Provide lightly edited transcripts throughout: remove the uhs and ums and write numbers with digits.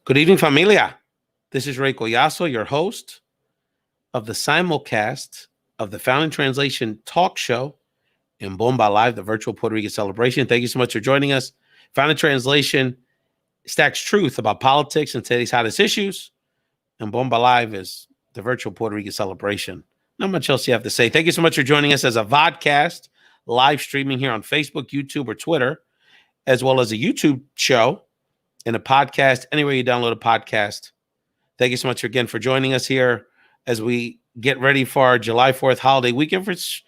Good evening, familia. This is Ray Collazo, your host of the simulcast of the Found in Translation talk show in Bomba Live, the virtual Puerto Rican celebration. Thank you so much for joining us. Found in Translation stacks truth about politics and today's hottest issues, and Bomba Live is the virtual Puerto Rican celebration. Not much else you have to say. Thank you so much for joining us as a vodcast, live streaming here on Facebook, YouTube, or Twitter, as well as a YouTube show and a podcast, anywhere you download a podcast. Thank you so much again for joining us here as we get ready for our July 4th holiday weekend, which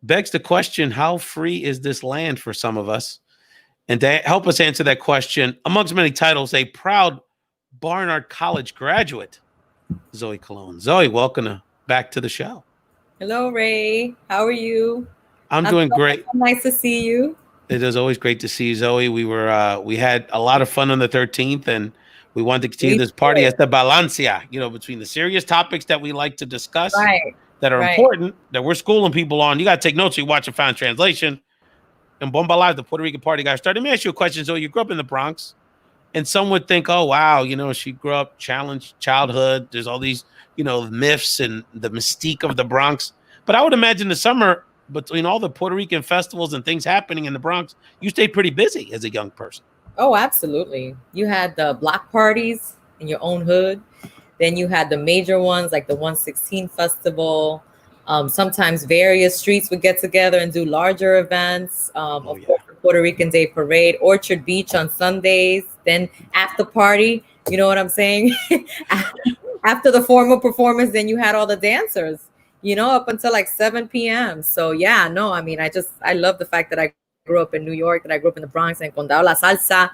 begs the question, how free is this land for some of us? And to help us answer that question, amongst many titles, a proud Barnard College graduate, Zoe Colon. Zoe, welcome back to the show. Hello, Ray. How are you? I'm doing great. Nice to see you. It is always great to see you, Zoe. We had a lot of fun on the 13th, and we wanted to continue this party as the balancia, between the serious topics that we like to discuss that are important, that we're schooling people on. You got to take notes. You watch a Found Translation and Bomba Live, the Puerto Rican party got started. Let me ask you a question, Zoe. You grew up in the Bronx, and some would think, oh, wow, she grew up challenged childhood. There's all these, myths and the mystique of the Bronx. But I would imagine the summer, between all the Puerto Rican festivals and things happening in the Bronx, you stayed pretty busy as a young person. Oh, absolutely. You had the block parties in your own hood. Then you had the major ones like the 116 Festival. Sometimes various streets would get together and do larger events. Of course, the Puerto Rican Day Parade, Orchard Beach on Sundays. Then after party, you know what I'm saying? After the formal performance, then you had all the dancers, up until like 7 p.m. So yeah, no, I mean, I love the fact that I grew up in New York, that I grew up in the Bronx and Condado La Salsa.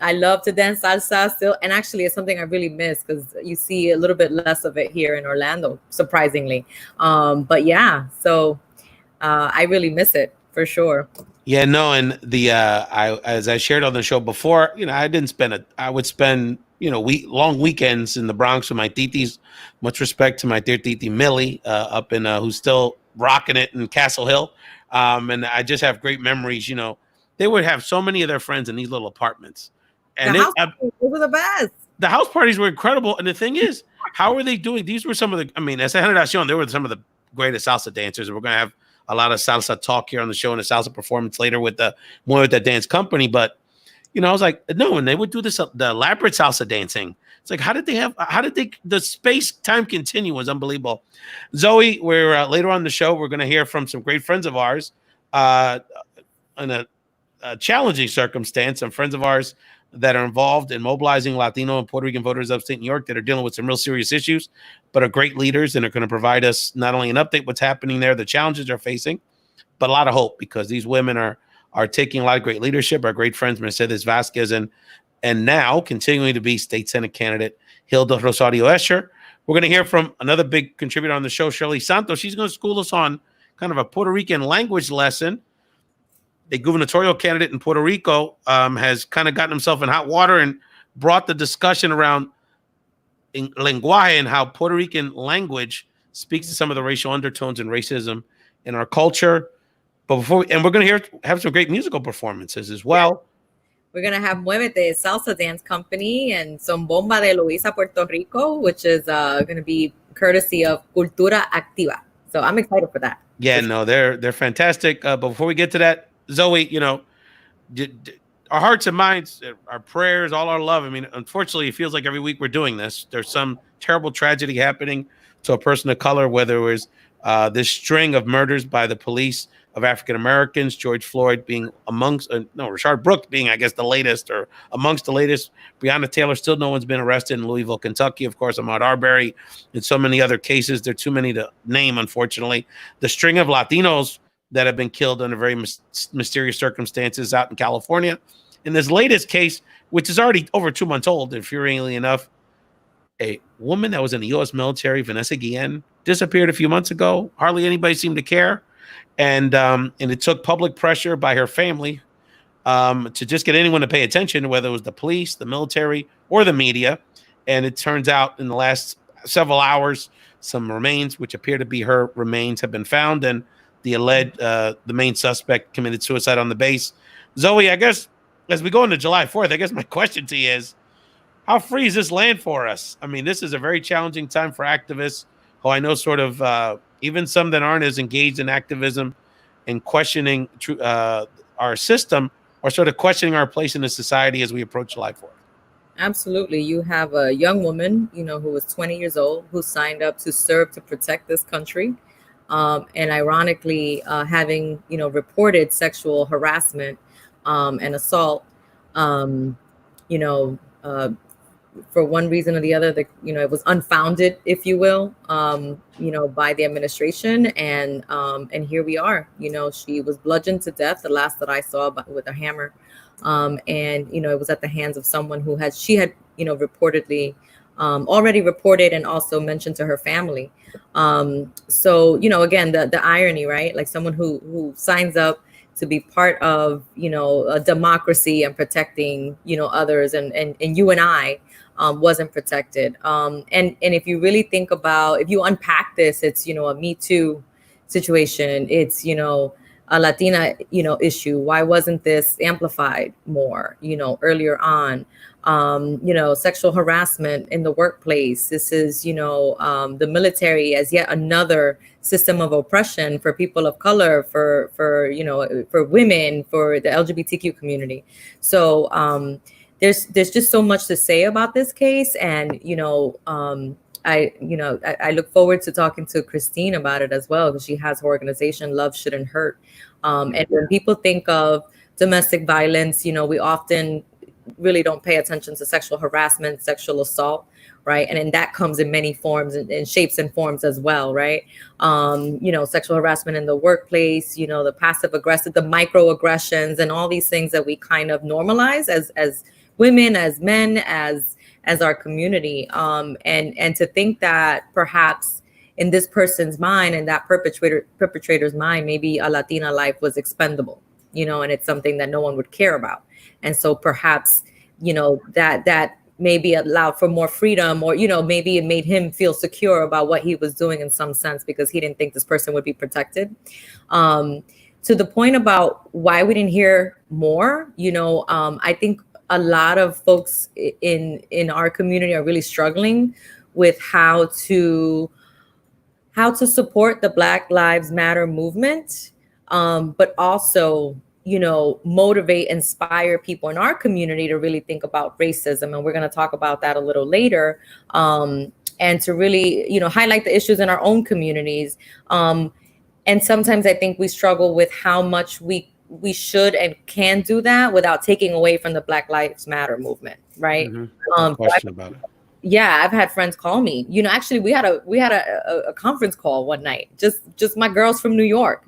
I love to dance salsa still. And actually it's something I really miss because you see a little bit less of it here in Orlando, surprisingly. But yeah, so I really miss it for sure. Yeah, no, and as I shared on the show before, I would spend long weekends in the Bronx with my titis. Much respect to my dear titi Millie up in who's still rocking it in Castle Hill. And I just have great memories. They would have so many of their friends in these little apartments, and those were the best. The house parties were incredible. And the thing is, how are they doing? These were some of the. I mean, as a generación, they were some of the greatest salsa dancers. We're going to have a lot of salsa talk here on the show and a salsa performance later with the Muevete dance company. But I was like, no, when they would do the elaborate salsa dancing, it's like, the space-time continuum was unbelievable. Zoe, we're later on the show, we're going to hear from some great friends of ours in a challenging circumstance, some friends of ours that are involved in mobilizing Latino and Puerto Rican voters of upstate New York that are dealing with some real serious issues, but are great leaders and are going to provide us not only an update what's happening there, the challenges they're facing, but a lot of hope, because these women are taking a lot of great leadership. Our great friends, Mercedes Vazquez, and now continuing to be state Senate candidate Hilda Rosario-Escher. We're going to hear from another big contributor on the show, Shirley Santos. She's going to school us on kind of a Puerto Rican language lesson. A gubernatorial candidate in Puerto Rico has kind of gotten himself in hot water and brought the discussion around lenguaje and how Puerto Rican language speaks to some of the racial undertones and racism in our culture. But we're going to have some great musical performances as well. We're going to have Muevete, salsa dance company, and some Bomba de Luisa, Puerto Rico, which is going to be courtesy of Cultura Activa. So I'm excited for that. Yeah, no, they're fantastic. But before we get to that, Zoe, our hearts and minds, our prayers, all our love. I mean, unfortunately, it feels like every week we're doing this. There's some terrible tragedy happening to a person of color, whether it was this string of murders by the police of African Americans, George Floyd being Rashard Brooks being, I guess, the latest or amongst the latest. Breonna Taylor, still no one's been arrested in Louisville, Kentucky. Of course, Ahmaud Arbery, and so many other cases. There are too many to name, unfortunately. The string of Latinos that have been killed under very mysterious circumstances out in California. In this latest case, which is already over 2 months old, infuriatingly enough, a woman that was in the U.S. military, Vanessa Guillen, disappeared a few months ago. Hardly anybody seemed to care. And it took public pressure by her family to just get anyone to pay attention, whether it was the police, the military, or the media. And it turns out in the last several hours, some remains, which appear to be her remains, have been found. And the main suspect committed suicide on the base. Zoe, I guess as we go into July 4th, I guess my question to you is, how free is this land for us? I mean, this is a very challenging time for activists who I know sort of, even some that aren't as engaged in activism and questioning our system, or sort of questioning our place in the society as we approach July 4th. Absolutely. You have a young woman, who was 20 years old, who signed up to serve to protect this country. And ironically, having, reported sexual harassment and assault, you know, uh, for one reason or the other, it was unfounded, if you will, by the administration. And here we are. She was bludgeoned to death, the last that I saw, with a hammer. And it was at the hands of someone who she had reportedly already reported and also mentioned to her family. So again, the irony, right? Like someone who signs up to be part of a democracy and protecting others, and you and I wasn't protected. And if you really think about, if you unpack this, it's a Me Too situation. It's a Latina issue. Why wasn't this amplified more earlier on? Sexual harassment in the workplace. This is the military as yet another system of oppression for people of color, for women, for the LGBTQ community. So there's just so much to say about this case, and I look forward to talking to Christine about it as well, because she has her organization, Love Shouldn't Hurt. And when people think of domestic violence, we often really don't pay attention to sexual harassment, sexual assault, right? And then that comes in many forms and shapes and forms as well, right? Sexual harassment in the workplace, the passive aggressive, the microaggressions, and all these things that we kind of normalize as women, as men, as our community. And to think that perhaps in this person's mind and that perpetrator's mind, maybe a Latina life was expendable, and it's something that no one would care about. And so perhaps, that maybe allowed for more freedom, or, maybe it made him feel secure about what he was doing in some sense, because he didn't think this person would be protected. To the point about why we didn't hear more, I think a lot of folks in our community are really struggling with how to support the Black Lives Matter movement, but also motivate, inspire people in our community to really think about racism. And we're going to talk about that a little later, and to really highlight the issues in our own communities. And sometimes I think we struggle with how much we should and can do that without taking away from the Black Lives Matter movement, right? Mm-hmm. Question about it. Yeah, I've had friends call me. Actually, we had a conference call one night, just my girls from New York,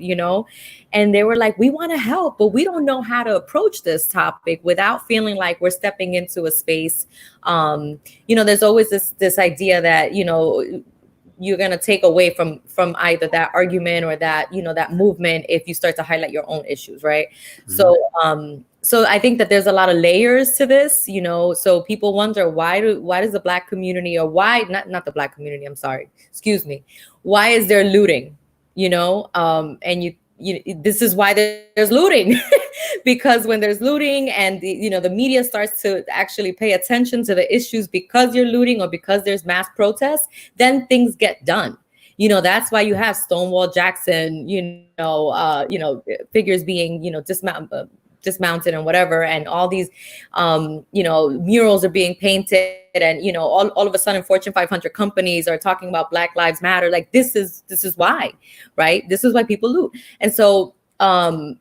and they were like, we want to help, but we don't know how to approach this topic without feeling like we're stepping into a space. There's always this idea that you're going to take away from either that argument or that that movement if you start to highlight your own issues, right? Mm-hmm. So I think that there's a lot of layers to this, so people wonder why does the Black community, or why not the Black community, I'm sorry, excuse me, why is there looting, and this is why there's looting because when there's looting and the media starts to actually pay attention to the issues because you're looting or because there's mass protests, then things get done. That's why you have Stonewall Jackson, figures being, dismounted and whatever, and all these murals are being painted, and all of a sudden Fortune 500 companies are talking about Black Lives Matter. Like this is why, right? This is why people loot. And so I'm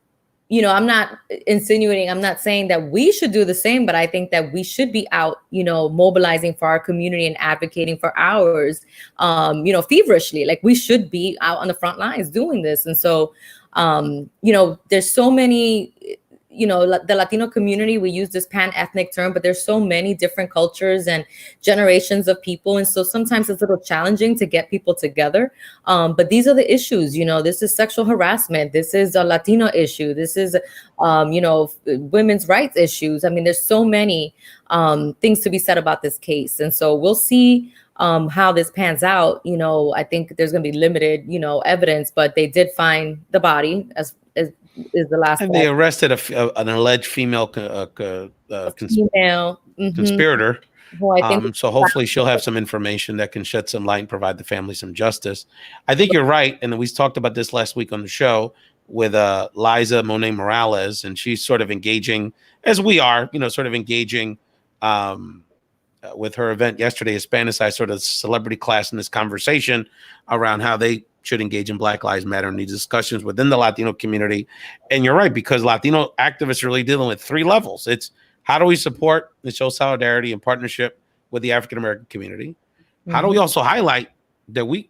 not insinuating, I'm not saying that we should do the same, but I think that we should be out mobilizing for our community and advocating for ours feverishly. Like we should be out on the front lines doing this. And so there's so many the Latino community, we use this pan-ethnic term, but there's so many different cultures and generations of people. And so sometimes it's a little challenging to get people together. But these are the issues, this is sexual harassment. This is a Latino issue. This is, women's rights issues. I mean, there's so many things to be said about this case. And so we'll see how this pans out. I think there's going to be limited, evidence, but they did find the body as is the last And one. they arrested an alleged female Female conspirator. who I think So hopefully she'll have some information that can shed some light and provide the family some justice. I think you're right. And we talked about this last week on the show with Liza Monet Morales, and she's sort of engaging, as we are, sort of engaging with her event yesterday, Hispanicized sort of celebrity class in this conversation around how they should engage in Black Lives Matter and these discussions within the Latino community. And you're right, because Latino activists are really dealing with three levels. It's how do we support and show solidarity and partnership with the African-American community? How do we also highlight that we,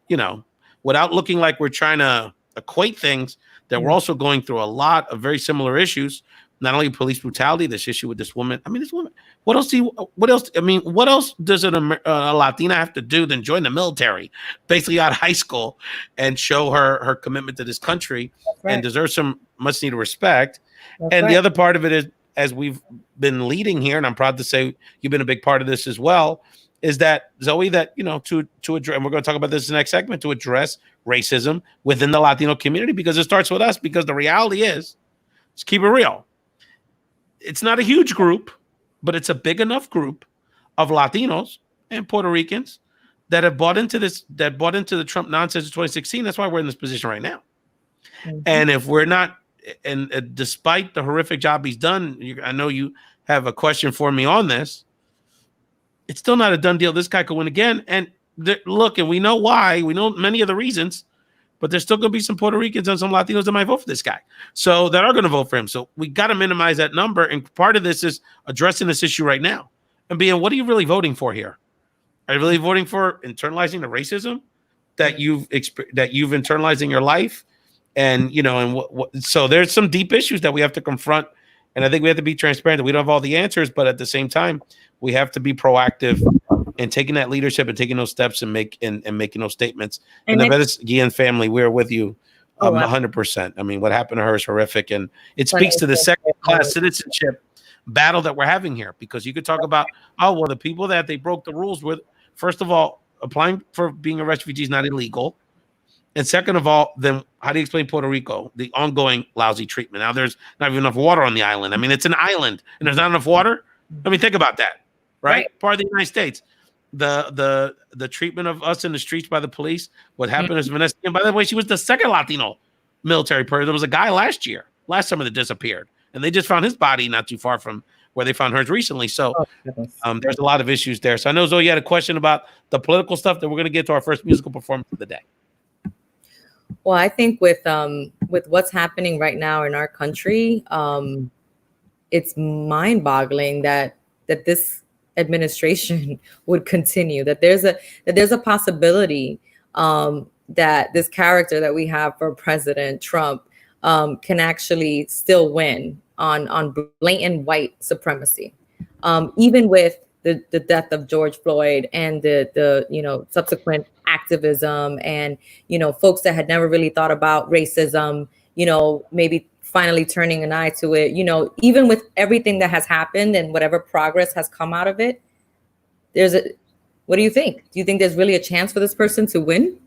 without looking like we're trying to equate things, that we're also going through a lot of very similar issues, not only police brutality, this issue with this woman. I mean, this woman, what else does a Latina have to do than join the military, basically out of high school, and show her commitment to this country and deserve some much needed respect. The other part of it is, as we've been leading here, and I'm proud to say you've been a big part of this as well, is that, Zoe, that, to address, and we're going to talk about this in the next segment, to address racism within the Latino community, because it starts with us, because the reality is, let's keep it real. It's not a huge group, but it's a big enough group of Latinos and Puerto Ricans that have bought into the Trump nonsense in 2016. That's why we're in this position right now. And if we're not, and despite the horrific job he's done, I know you have a question for me on this. It's still not a done deal. This guy could win again. And look, and we know why. We know many of the reasons, but there's still going to be some Puerto Ricans and some Latinos that might vote for this guy. So that are going to vote for him. So we got to minimize that number. And part of this is addressing this issue right now and being, what are you really voting for here? Are you really voting for internalizing the racism that you've internalized in your life? And, so there's some deep issues that we have to confront. And I think we have to be transparent that we don't have all the answers, but at the same time, we have to be proactive in taking that leadership and taking those steps and making those statements. And the Vazquez family, we're with you 100%. I mean, what happened to her is horrific. And it speaks to the second-class citizenship battle that we're having here, because you could talk about, the people that they broke the rules with, first of all, applying for being a refugee is not illegal. And second of all, then how do you explain Puerto Rico, the ongoing lousy treatment? Now there's not even enough water on the island. I mean, it's an island and there's not enough water. I mean, think about that, right? Part of the United States. The treatment of us in the streets by the police, what happened is Vanessa, and by the way, she was the second Latino military person. There was a guy last summer that disappeared, and they just found his body not too far from where they found hers recently. So there's a lot of issues there. So I know, Zoe, you had a question about the political stuff that we're going to get to our first musical performance of the day. Well, I think with what's happening right now in our country, it's mind-boggling that this administration would continue. That there's a possibility that this character that we have for President Trump can actually still win on blatant white supremacy, even with the death of George Floyd and the subsequent activism and folks that had never really thought about racism, maybe finally turning an eye to it. Even with everything that has happened and whatever progress has come out of it, what do you think? Do you think there's really a chance for this person to win?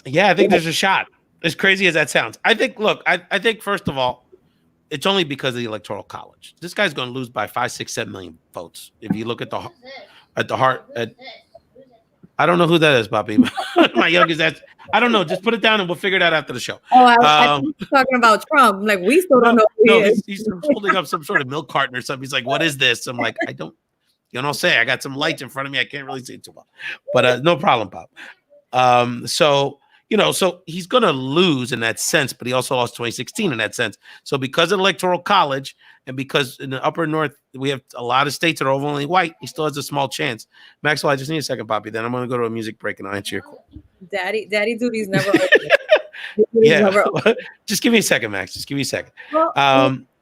Yeah, I think there's a shot. As crazy as that sounds, I think first of all, it's only because of the Electoral College. This guy's going to lose by 5, 6, 7 million votes. If you look at the heart, I don't know who that is, Bobby. My youngest, I don't know. Just put it down and we'll figure it out after the show. Oh, I think he's talking about Trump. Like, we still don't know who he is. He's holding up some sort of milk carton or something. He's like, what is this? I'm like, I don't say. I got some lights in front of me. I can't really see it too well. But no problem, Bob. So he's going to lose in that sense, but he also lost 2016 in that sense. So because of the Electoral College and because in the upper north, we have a lot of states that are overwhelmingly white, he still has a small chance. Maxwell, I just need a second, Poppy. Then I'm going to go to a music break and I'll answer your question. Daddy duty's never over. Yeah. Just give me a second, Max. Just give me a second. Well,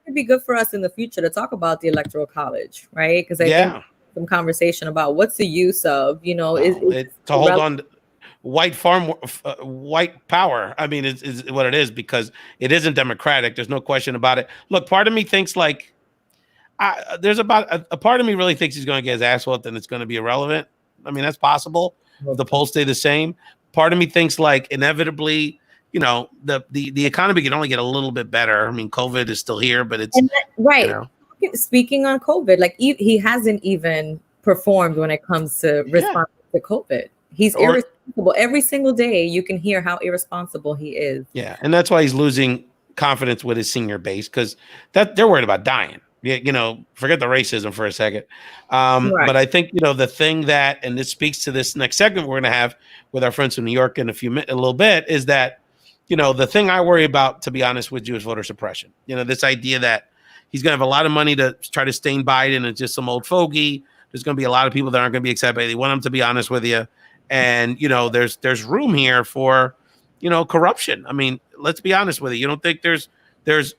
it'd be good for us in the future to talk about the Electoral College, right? Because I think some conversation about what's the use of, to hold on. White power. I mean, is what it is, because it isn't democratic. There's no question about it. Look, part of me thinks like there's about a part of me really thinks he's going to get his ass whooped and it's going to be irrelevant. I mean, that's possible. The polls stay the same. Part of me thinks like inevitably you know, the economy can only get a little bit better. I mean, COVID is still here, but it's right. You know. Speaking on COVID, like he hasn't even performed when it comes to responding to COVID. He's irresponsible. Every single day you can hear how irresponsible he is. Yeah, and that's why he's losing confidence with his senior base, because that they're worried about dying. You know, forget the racism for a second. Right. But I think, you know, the thing that, and this speaks to this next segment we're going to have with our friends from New York in a little bit, is that, you know, the thing I worry about, to be honest with you, is voter suppression. You know, this idea that he's going to have a lot of money to try to stain Biden and just some old fogey. There's going to be a lot of people that aren't going to be excited. They want him, to be honest with you. And, you know, there's room here for, you know, corruption. I mean, let's be honest with you. You don't think there's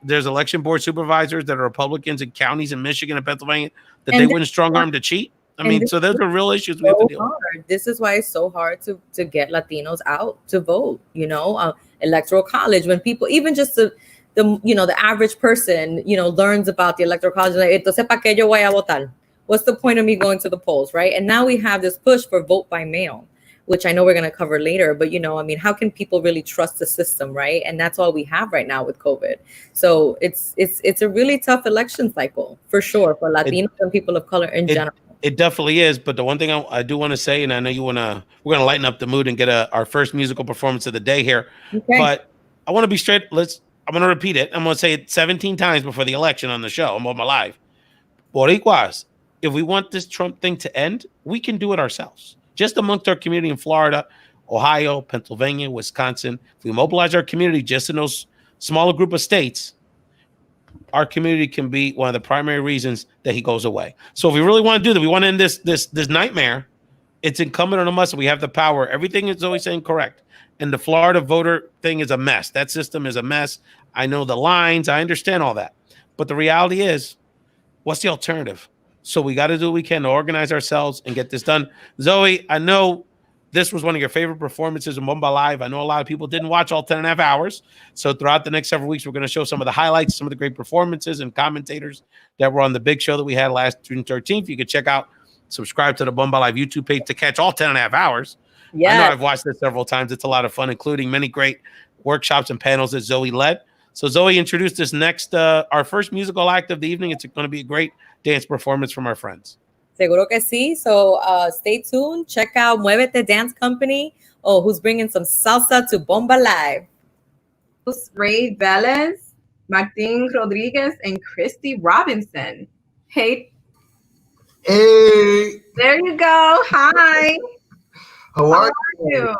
election board supervisors that are Republicans in counties in Michigan and Pennsylvania that they wouldn't strong arm to cheat? I mean, so those are real issues we have to deal with. This is why it's so hard to get Latinos out to vote, you know, electoral college, when people, even just the you know, the average person, you know, learns about the electoral college, like, entonces, ¿para qué yo voy a votar? What's the point of me going to the polls, right? And now we have this push for vote by mail, which I know we're going to cover later, but, you know, I mean, how can people really trust the system, right? And that's all we have right now with COVID. So it's a really tough election cycle, for sure, for Latinos and people of color in general. It definitely is. But the one thing I do want to say, and I know we're going to lighten up the mood and get our first musical performance of the day here. Okay. But I want to be straight. I'm going to repeat it. I'm going to say it 17 times before the election on the show. I'm on my live. Boricuas, if we want this Trump thing to end, we can do it ourselves. Just amongst our community in Florida, Ohio, Pennsylvania, Wisconsin. If we mobilize our community just in those smaller group of states, our community can be one of the primary reasons that he goes away. So if we really want to do that, we want to end this nightmare, it's incumbent on us. We have the power. Everything is always saying correct. And the Florida voter thing is a mess. That system is a mess. I know the lines. I understand all that. But the reality is, what's the alternative? So we got to do what we can to organize ourselves and get this done. Zoe, I know this was one of your favorite performances in Bomba Live. I know a lot of people didn't watch all 10 and a half hours. So throughout the next several weeks, we're going to show some of the highlights, some of the great performances and commentators that were on the big show that we had last June 13th. You can check out, subscribe to the Bomba Live YouTube page to catch all 10 and a half hours. Yes. I know I've watched this several times. It's a lot of fun, including many great workshops and panels that Zoe led. So Zoe introduced this next, our first musical act of the evening. It's going to be a great dance performance from our friends. Seguro que sí. So stay tuned. Check out Muevete Dance Company, who's bringing some salsa to Bomba Live. Hosts Ray Velez, Martin Rodriguez, and Christy Robinson. Hey. Hey. There you go. Hi. How are you?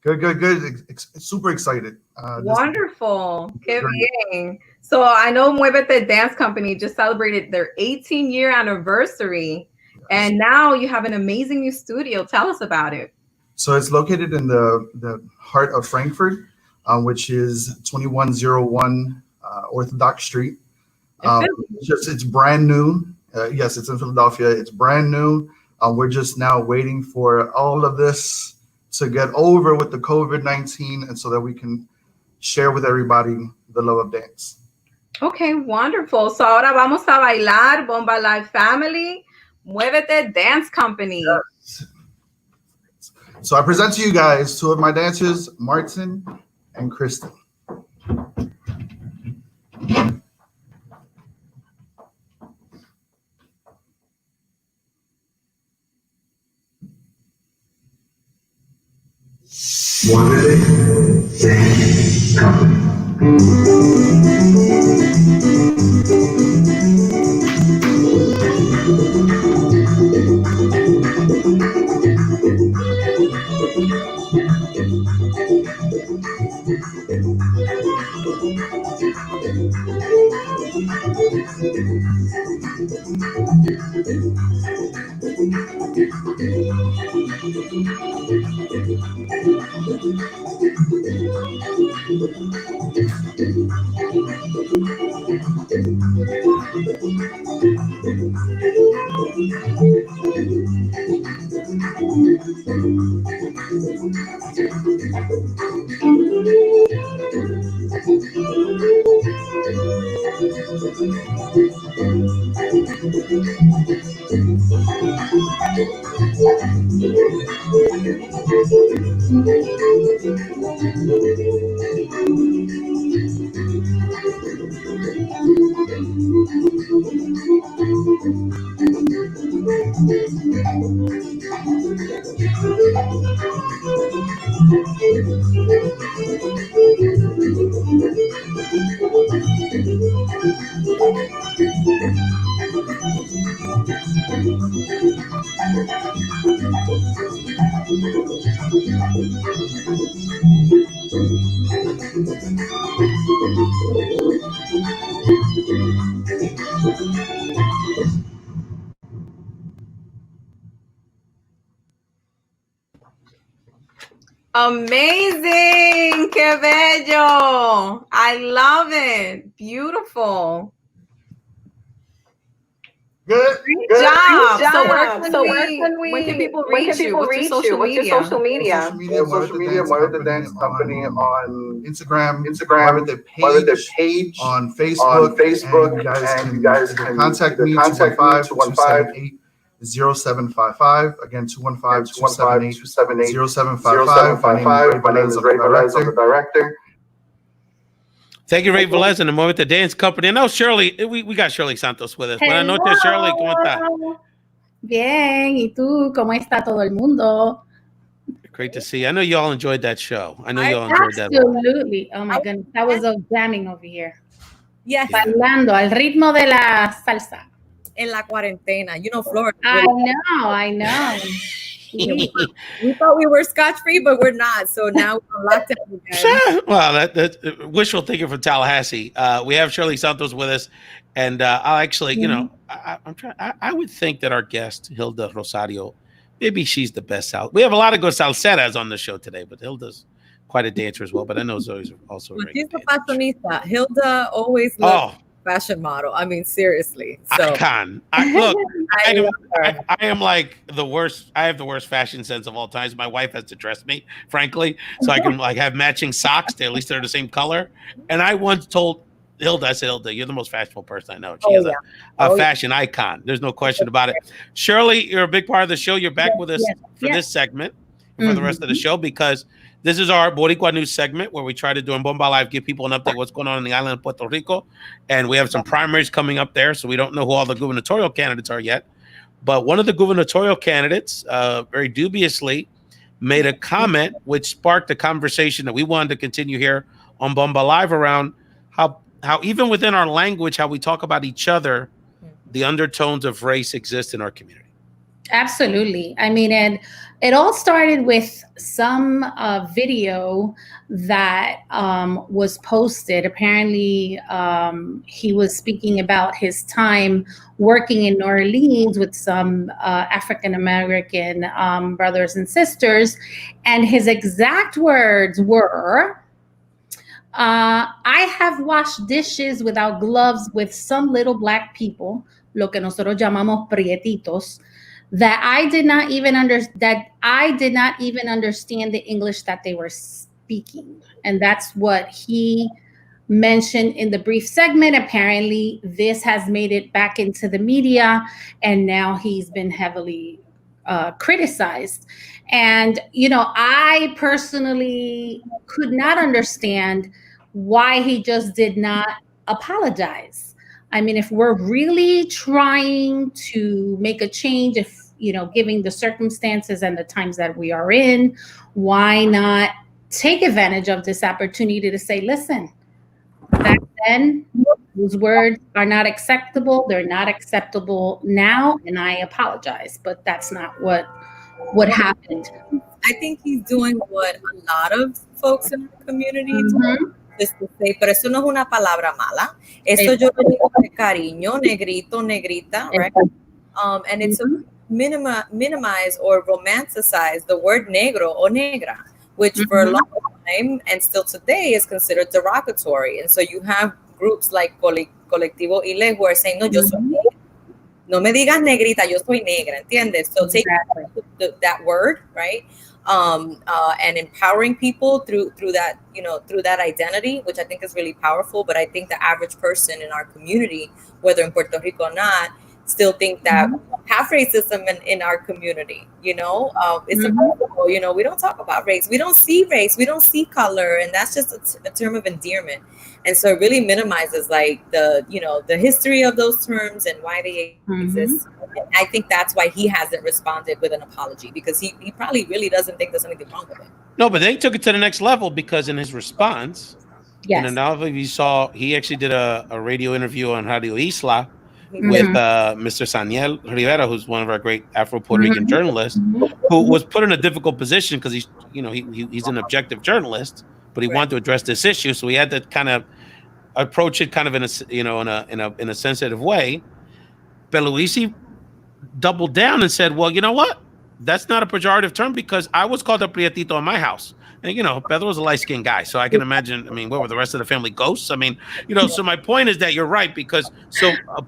Good. Super excited. Wonderful. Qué bien. So I know Muevete Dance Company just celebrated their 18-year anniversary, and now you have an amazing new studio. Tell us about it. So it's located in the heart of Frankfurt, which is 2101 Orthodox Street. It's brand new. Yes, it's in Philadelphia. It's brand new. We're just now waiting for all of this to get over with the COVID-19, and so that we can share with everybody the love of dance. Okay, wonderful. So ahora vamos a bailar Bomba Live Family, Muevete Dance Company. Yes. So I present to you guys two of my dancers, Martin and Kristen. Muevete Dance Company. Amazing, que bello. I love it. Beautiful. Good. Great job. So When can people reach you? What's your social media? Social media, Muevete Dance Company on Instagram, Muevete page on Facebook, and you guys can contact me 215-278-0755. Again, 215-278-0755. My name is Ray Collazo, I'm the director. Thank you, Ray Velez, and the Muevete Dance Company. And now Shirley, we got Shirley Santos with us. Buenas noches, Shirley. ¿Cómo está? Bien, ¿y tú? ¿Cómo está todo el mundo? Great to see you. I know you all enjoyed that show. I know you all enjoyed that. Absolutely. Oh my goodness, that was so jamming over here. Yes. Bailando al ritmo de la salsa. En la cuarentena, you know, Florida. I know. We thought we were scotch-free, but we're not. So now we're locked down again. Well, that's wishful thinking from Tallahassee. We have Shirley Santos with us, and I'll actually, you know, I would think that our guest Hilda Rosario, maybe she's the best we have a lot of good salseras on the show today, but Hilda's quite a dancer as well. But I know Zoe's also. Well, she's a fashionista. Hilda always loves fashion model. I mean, seriously. So icon. I am like the worst. I have the worst fashion sense of all times. My wife has to dress me, frankly, so I can like have matching socks. At least they're the same color. And I once told Hilda, I said, Hilda, you're the most fashionable person I know. She is a fashion icon. There's no question about it. Shirley, you're a big part of the show. You're back with us for this segment and for the rest of the show, because this is our Boricua News segment where we try to do in Bomba Live, give people an update what's going on in the island of Puerto Rico. And we have some primaries coming up there, so we don't know who all the gubernatorial candidates are yet. But one of the gubernatorial candidates, very dubiously, made a comment which sparked a conversation that we wanted to continue here on Bomba Live around how even within our language, how we talk about each other, the undertones of race exist in our community. Absolutely. I mean, and it all started with some video that was posted. Apparently, he was speaking about his time working in New Orleans with some African-American brothers and sisters. And his exact words were, I have washed dishes without gloves with some little black people, lo que nosotros llamamos prietitos, that I did not even understand the English that they were speaking. And that's what he mentioned in the brief segment. Apparently, this has made it back into the media, and now he's been heavily criticized. And, you know, I personally could not understand why he just did not apologize. I mean, if we're really trying to make a change, if, you know, given the circumstances and the times that we are in, why not take advantage of this opportunity to say, listen, back then, those words are not acceptable. They're not acceptable now, and I apologize. But that's not what happened. I think he's doing what a lot of folks in the community do. Just to say, pero eso no es una palabra mala. Eso yo lo digo de cariño, negrito, negrita, right? And it's to minimize or romanticize the word negro or negra, which for a long time and still today is considered derogatory. And so you have groups like Colectivo Ile who are saying, no, yo soy negra. No me digas negrita, yo soy negra, ¿entiendes? So take that word, right? And empowering people through that, you know, through that identity, which I think is really powerful. But I think the average person in our community, whether in Puerto Rico or not, still think that have racism in our community. It's impossible. We don't talk about race. We don't see race. We don't see color, and that's just a term of endearment. And so it really minimizes like the history of those terms and why they exist. And I think that's why he hasn't responded with an apology, because he probably really doesn't think there's anything wrong with it. No, but they took it to the next level, because in his response, Yes. now if you saw, he actually did a radio interview on Radio Isla with Mr. Saniel Rivera, who's one of our great Afro-Puerto Rican journalists, who was put in a difficult position because he's an objective journalist, but he wanted to address this issue, so he had to kind of approach it kind of in a sensitive way. But Luisi doubled down and said, "Well, you know what? That's not a pejorative term, because I was called a prietito in my house." And, Pedro's a light-skinned guy, so I can imagine, what were the rest of the family, ghosts? So my point is that you're right, because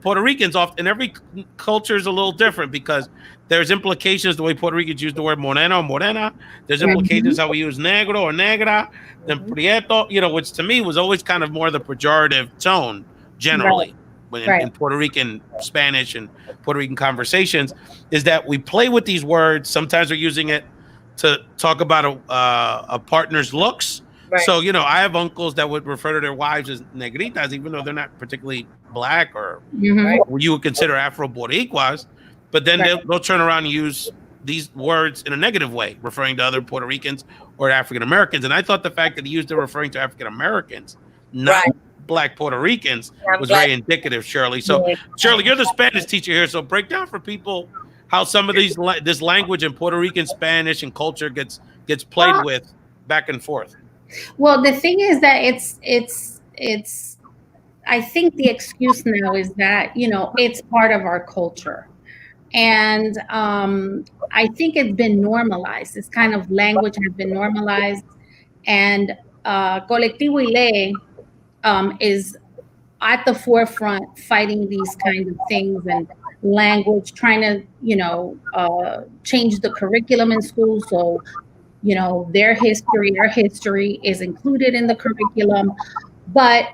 Puerto Ricans often, every culture is a little different, because there's implications the way Puerto Ricans use the word moreno or morena. There's implications how we use negro or negra, then prieto, which to me was always kind of more the pejorative tone, generally. In Puerto Rican Spanish and Puerto Rican conversations, is that we play with these words. Sometimes we're using it to talk about a partner's looks. Right. So, I have uncles that would refer to their wives as negritas, even though they're not particularly black or what you would consider Afro-Boricuas. But then they'll turn around and use these words in a negative way, referring to other Puerto Ricans or African Americans. And I thought the fact that he used it referring to African Americans, not Black Puerto Ricans, was very indicative, Shirley. So, Shirley, you're the Spanish teacher here, so break down for people how some of this language in Puerto Rican Spanish and culture gets played with back and forth. Well, the thing is that it's I think the excuse now is that, it's part of our culture. And I think it's been normalized. This kind of language has been normalized. And Colectivo Ile is at the forefront fighting these kinds of things and language, trying to, change the curriculum in school. So, their history is included in the curriculum. But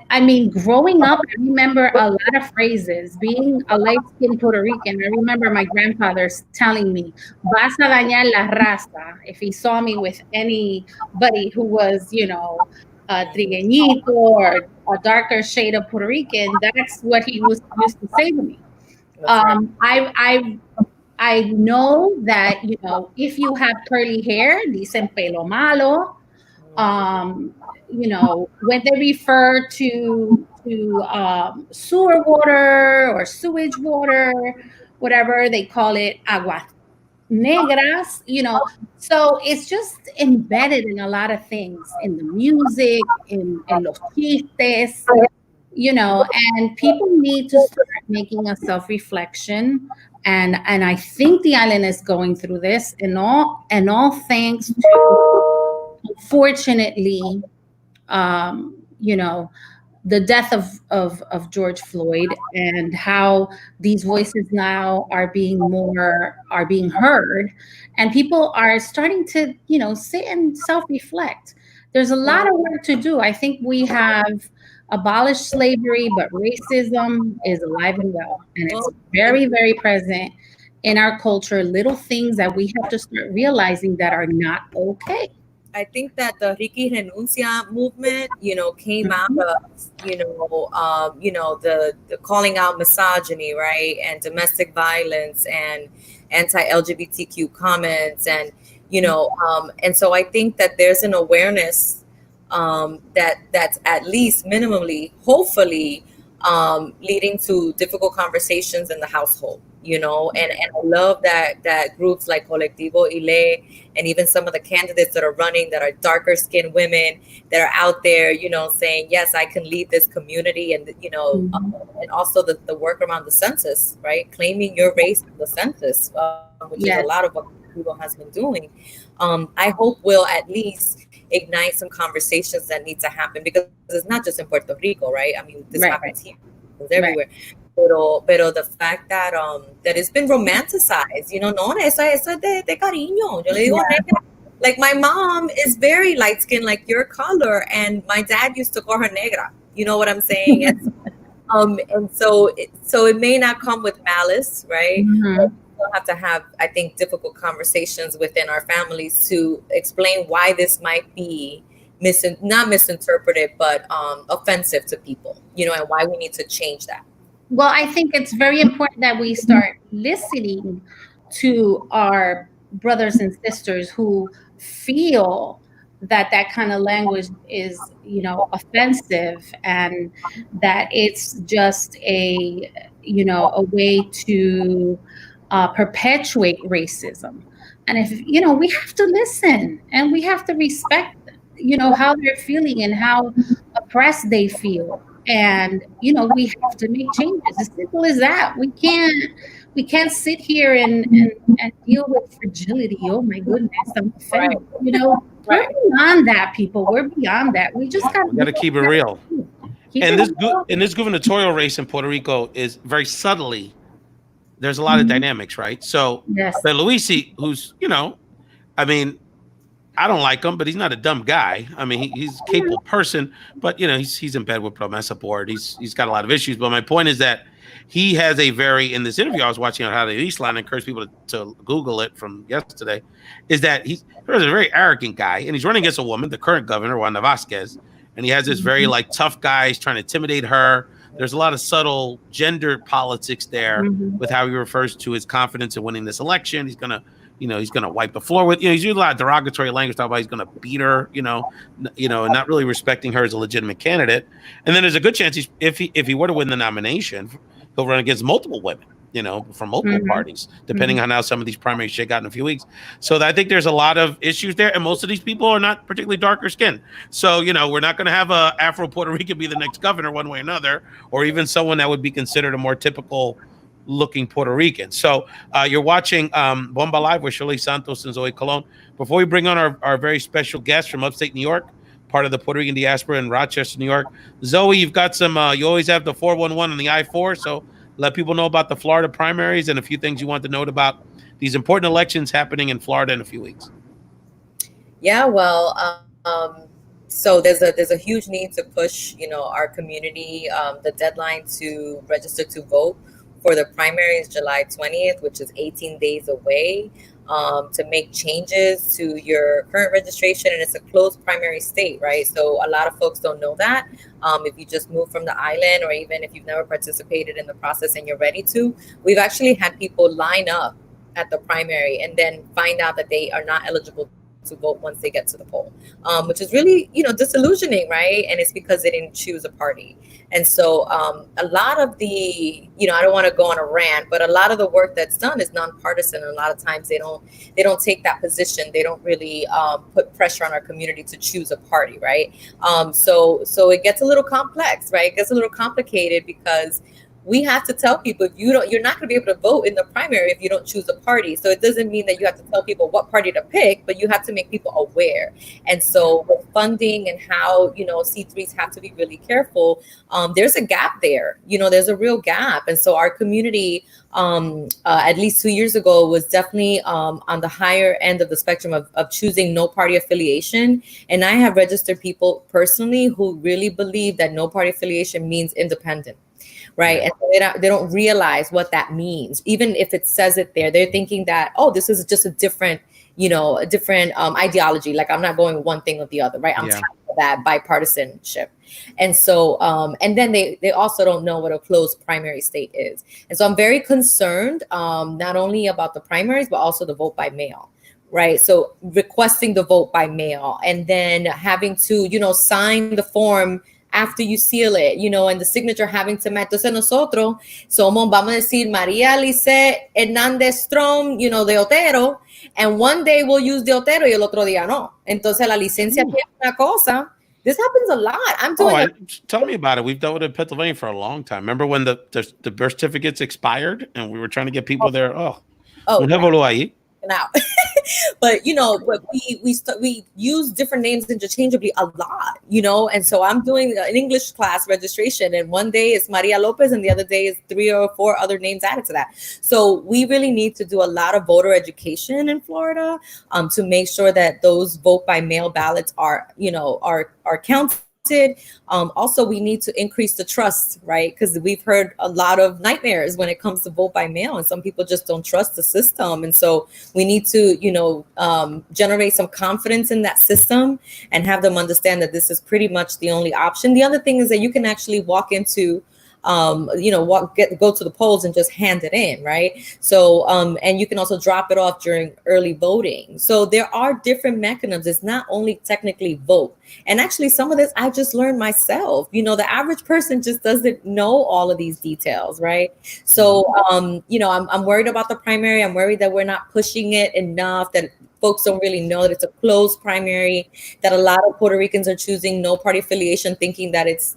growing up, I remember a lot of phrases. Being a light-skinned Puerto Rican, I remember my grandfather telling me, "Vas a dañar la raza." If he saw me with anybody who was, a trigueñito or a darker shade of Puerto Rican, that's what he used to say to me. I know that, if you have curly hair, dicen pelo malo. When they refer to sewer water or sewage water, whatever, they call it agua negras, so it's just embedded in a lot of things, in the music, in los chistes, and people need to start making a self-reflection. And I think the island is going through this, and all thanks to, unfortunately, the death of George Floyd, and how these voices now are being heard, and people are starting to, sit and self-reflect. There's a lot of work to do. I think we have abolished slavery, but racism is alive and well, and it's very, very present in our culture. Little things that we have to start realizing that are not okay. I think that the Ricky Renuncia movement, came out of, the calling out misogyny, right, and domestic violence and anti-LGBTQ comments, and and so I think that there's an awareness that's at least minimally, hopefully, leading to difficult conversations in the household. And I love that groups like Colectivo Ile and even some of the candidates that are running that are darker skinned women that are out there, saying, yes, I can lead this community, and, and also the work around the census, right? Claiming your race in the census, which is a lot of what Colectivo has been doing. I hope will at least ignite some conversations that need to happen, because it's not just in Puerto Rico, right? This happens here, it's everywhere. Right. Pero the fact that it's been romanticized, no, eso es de cariño. Yo le digo, like, my mom is very light skinned, like your color, and my dad used to call her negra. You know what I'm saying? And so it may not come with malice, right? Mhm. We'll have to have, I think, difficult conversations within our families to explain why this might be not misinterpreted, but offensive to people, and why we need to change that. Well, I think it's very important that we start listening to our brothers and sisters who feel that kind of language is, offensive, and that it's just a way to perpetuate racism. And if, we have to listen and we have to respect, how they're feeling and how oppressed they feel. And we have to make changes. As simple as that. We can't sit here and deal with fragility. Oh my goodness, I'm offended. Right. We're beyond that, people. We're beyond that. We just got to keep it real. And this gubernatorial race in Puerto Rico is very subtly, there's a lot of dynamics, right? So yes. Luisi, who's, I mean, I don't like him, but he's not a dumb guy. I mean, he's a capable person, but he's in bed with Promesa Board. He's got a lot of issues. But my point is that he has in this interview I was watching on How to Isla, and I encourage people to Google it from yesterday, is that he's a very arrogant guy, and he's running against a woman, the current governor, Wanda Vazquez, and he has this very tough guy. He's trying to intimidate her. There's a lot of subtle gender politics there with how he refers to his confidence in winning this election. He's gonna wipe the floor with, he's using a lot of derogatory language, talking about he's going to beat her, and not really respecting her as a legitimate candidate. And then there's a good chance if he were to win the nomination, he'll run against multiple women, from multiple parties, depending on how some of these primaries shake out in a few weeks. So I think there's a lot of issues there. And most of these people are not particularly darker skinned. So, we're not going to have a Afro Puerto Rican be the next governor one way or another, or even someone that would be considered a more typical looking Puerto Rican. So you're watching Bomba Live with Shirley Santos and Zoe Colon. Before we bring on our very special guest from upstate New York, part of the Puerto Rican diaspora in Rochester, New York. Zoe, you've got some, you always have the 411 on the I-4, so let people know about the Florida primaries and a few things you want to note about these important elections happening in Florida in a few weeks. Yeah, well, so there's a huge need to push, our community. The deadline to register to vote for the primary is July 20th, which is 18 days away, to make changes to your current registration. And it's a closed primary state, right? So a lot of folks don't know that. If you just moved from the island, or even if you've never participated in the process and you're ready to, we've actually had people line up at the primary and then find out that they are not eligible to vote once they get to the poll, which is really, disillusioning, right? And it's because they didn't choose a party. And so a lot of the, I don't want to go on a rant, but a lot of the work that's done is nonpartisan. And a lot of times they don't take that position. They don't really put pressure on our community to choose a party, right? So it gets a little complex, right? It gets a little complicated because we have to tell people you're not going to be able to vote in the primary if you don't choose a party. So it doesn't mean that you have to tell people what party to pick, but you have to make people aware. And so with funding and how, C3s have to be really careful, there's a gap there. There's a real gap. And so our community, at least 2 years ago, was definitely on the higher end of the spectrum of choosing no party affiliation. And I have registered people personally who really believe that no party affiliation means independent. Right. And so they don't realize what that means. Even if it says it there, they're thinking that, oh, this is just a different ideology. Like I'm not going one thing or the other. Right. I'm tired of that bipartisanship. And so and then they also don't know what a closed primary state is. And so I'm very concerned not only about the primaries, but also the vote by mail. Right. So requesting the vote by mail and then having to, sign the form after you seal it, and the signature having to match. Entonces nosotros somos, vamos a decir, María Lice Hernández Strom, de Otero, and one day we'll use de Otero y el otro día no. Entonces la licencia tiene una cosa. This happens a lot. I'm doing tell me about it. We've dealt with it in Pennsylvania for a long time. Remember when the birth certificates expired and we were trying to get people there? Now, but we use different names interchangeably a lot, and so I'm doing an English class registration, and one day it's Maria Lopez and the other day is 3 or 4 other names added to that. So we really need to do a lot of voter education in Florida to make sure that those vote by mail ballots are counted Also, we need to increase the trust, right? Because we've heard a lot of nightmares when it comes to vote by mail, and some people just don't trust the system. And so we need to, generate some confidence in that system and have them understand that this is pretty much the only option. The other thing is that you can actually walk into go to the polls and just hand it in, right? So, and you can also drop it off during early voting. So there are different mechanisms. It's not only technically vote. And actually some of this I just learned myself. The average person just doesn't know all of these details, right? So, I'm worried about the primary. I'm worried that we're not pushing it enough, that folks don't really know that it's a closed primary, that a lot of Puerto Ricans are choosing no party affiliation, thinking that it's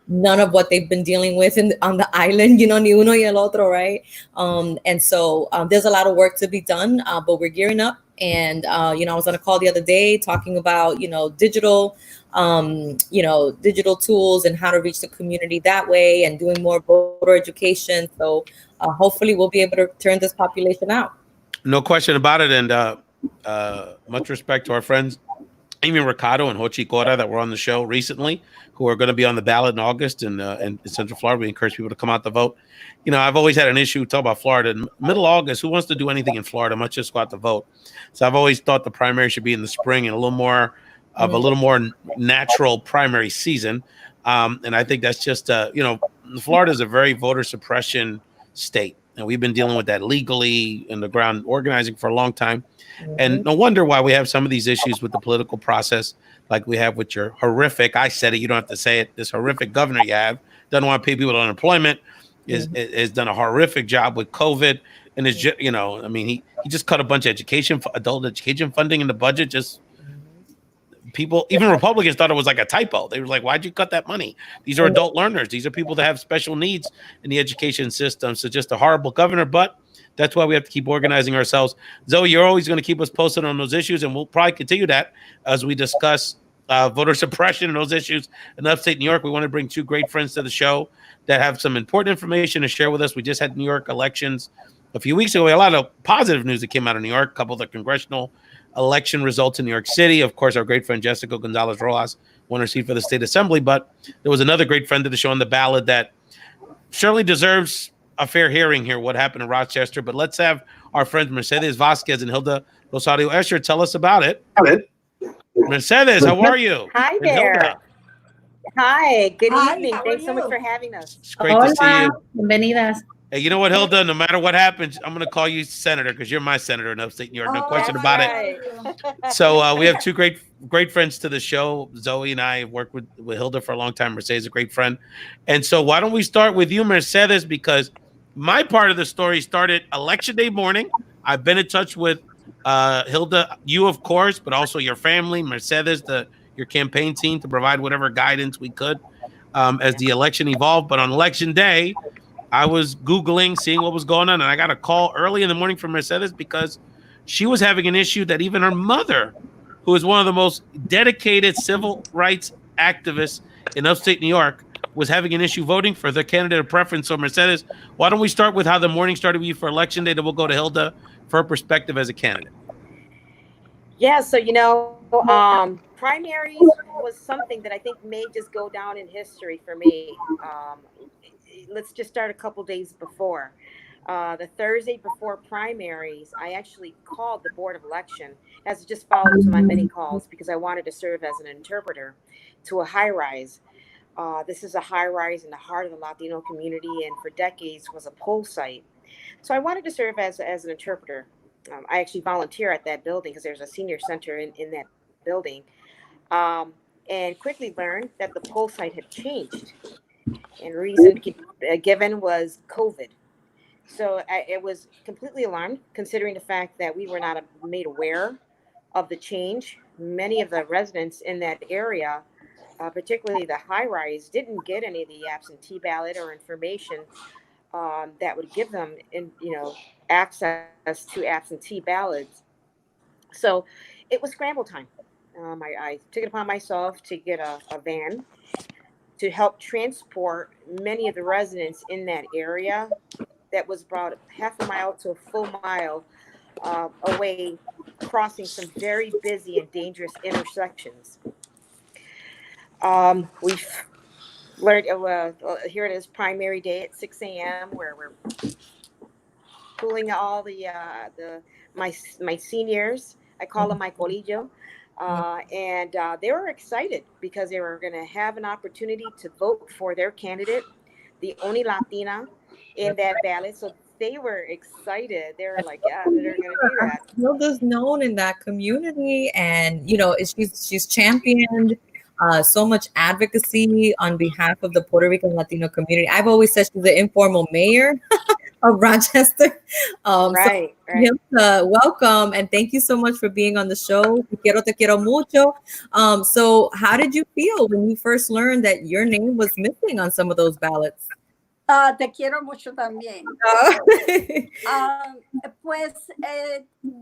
none of what they've been dealing with on the island, ni uno y el otro, right? And so there's a lot of work to be done, but we're gearing up. And, I was on a call the other day talking about, digital tools and how to reach the community that way, and doing more voter education. So hopefully we'll be able to turn this population out. No question about it. And much respect to our friends, Amy Ricardo and Hochi Cora, that were on the show recently, who are going to be on the ballot in August in Central Florida. We encourage people to come out to vote. I've always had an issue talking about Florida. In middle August, who wants to do anything in Florida? Much just go out to vote. So I've always thought the primary should be in the spring and a little more natural primary season. And I think that's just, Florida is a very voter suppression state. And we've been dealing with that legally in the ground organizing for a long time. Mm-hmm. And no wonder why we have some of these issues with the political process, like we have with your horrific, I said it, you don't have to say it, this horrific governor you have, doesn't want to pay people unemployment, has done a horrific job with COVID. And is just, he just cut a bunch of adult education funding in the budget. Just people, even Republicans thought it was like a typo. They were like, why'd you cut that money? These are adult learners. These are people that have special needs in the education system. So just a horrible governor, but that's why we have to keep organizing ourselves. Zoe, you're always going to keep us posted on those issues, and we'll probably continue that as we discuss voter suppression and those issues in upstate New York. We want to bring two great friends to the show that have some important information to share with us. We just had New York elections a few weeks ago. We had a lot of positive news that came out of New York, a couple of the congressional election results in New York City. Of course, our great friend Jessica Gonzalez Rojas won her seat for the state assembly, but there was another great friend of the show on the ballot that surely deserves a fair hearing here, what happened in Rochester. But let's have our friends Mercedes Vazquez and Hilda Rosario-Escher tell us about it. Mercedes, how are you? Hi there. Hi, good evening. Thanks so much for having us. It's great to see you. Bienvenidas. Hey, you know what, Hilda? No matter what happens, I'm going to call you senator because you're my senator in upstate New York. No question about it. So we have two great friends to the show. Zoe and I have worked with Hilda for a long time. Mercedes is a great friend. And so why don't we start with you, Mercedes, because my part of the story started election day morning. I've been in touch with Hilda, you, of course, but also your family, Mercedes, your campaign team, to provide whatever guidance we could as the election evolved. But on election day, I was Googling, seeing what was going on, and I got a call early in the morning from Mercedes because she was having an issue that even her mother, who is one of the most dedicated civil rights activists in upstate New York, was having an issue voting for their candidate of preference. So Mercedes, why don't we start with how the morning started with you for election day, then we'll go to Hilda for her perspective as a candidate. Yeah, so, primaries was something that I think may just go down in history for me. Let's just start a couple days before. The Thursday before primaries, I actually called the Board of Election as just followed to my many calls because I wanted to serve as an interpreter to a high-rise. This is a high-rise in the heart of the Latino community and for decades was a poll site. So I wanted to serve as an interpreter. I actually volunteer at that building because there's a senior center in that building. And quickly learned that the poll site had changed. And reason given was COVID. So it was completely alarmed, considering the fact that we were not made aware of the change. Many of the residents in that area, particularly the high-rise, didn't get any of the absentee ballot or information that would give them, access to absentee ballots. So it was scramble time. I took it upon myself to get a van to help transport many of the residents in that area that was brought half a mile to a full mile away, crossing some very busy and dangerous intersections. We've learned, here it is, primary day at 6 a.m. where we're pulling all my seniors. I call them my colillo. And they were excited because they were going to have an opportunity to vote for their candidate, the only Latina in that ballot. So they were excited. They were like, yeah, they're going to do that. Hilda's known in that community, and she's championed so much advocacy on behalf of the Puerto Rican Latino community. I've always said she's the informal mayor of Rochester. Right. Hilda, welcome, and thank you so much for being on the show. Te quiero mucho. So how did you feel when you first learned that your name was missing on some of those ballots? Te quiero mucho también. Pues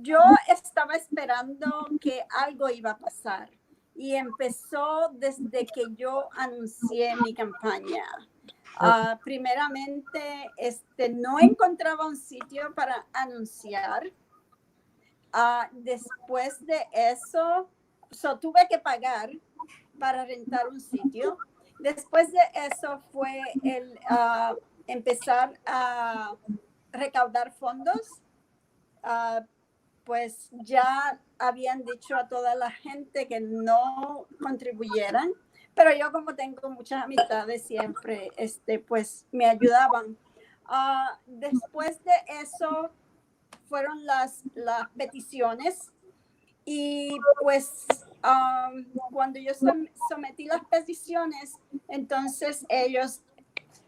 yo estaba esperando que algo iba a pasar y empezó desde que yo anuncié mi campaña. Primeramente, no encontraba un sitio para anunciar. Después de eso, tuve que pagar para rentar un sitio. Después de eso fue el empezar a recaudar fondos. Pues ya habían dicho a toda la gente que no contribuyeran, pero yo, como tengo muchas amistades, siempre pues me ayudaban. Después de eso fueron las peticiones, y pues cuando yo sometí las peticiones, entonces ellos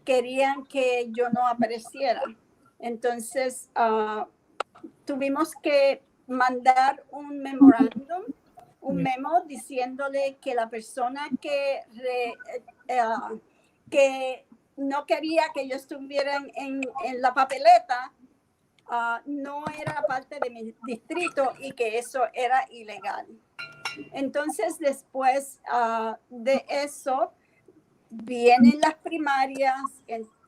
querían que yo no apareciera. Entonces tuvimos que mandar un memorándum, un memo diciéndole que la persona que no quería que yo estuviera en la papeleta no era parte de mi distrito y que eso era ilegal. Entonces, después de eso, vienen las primarias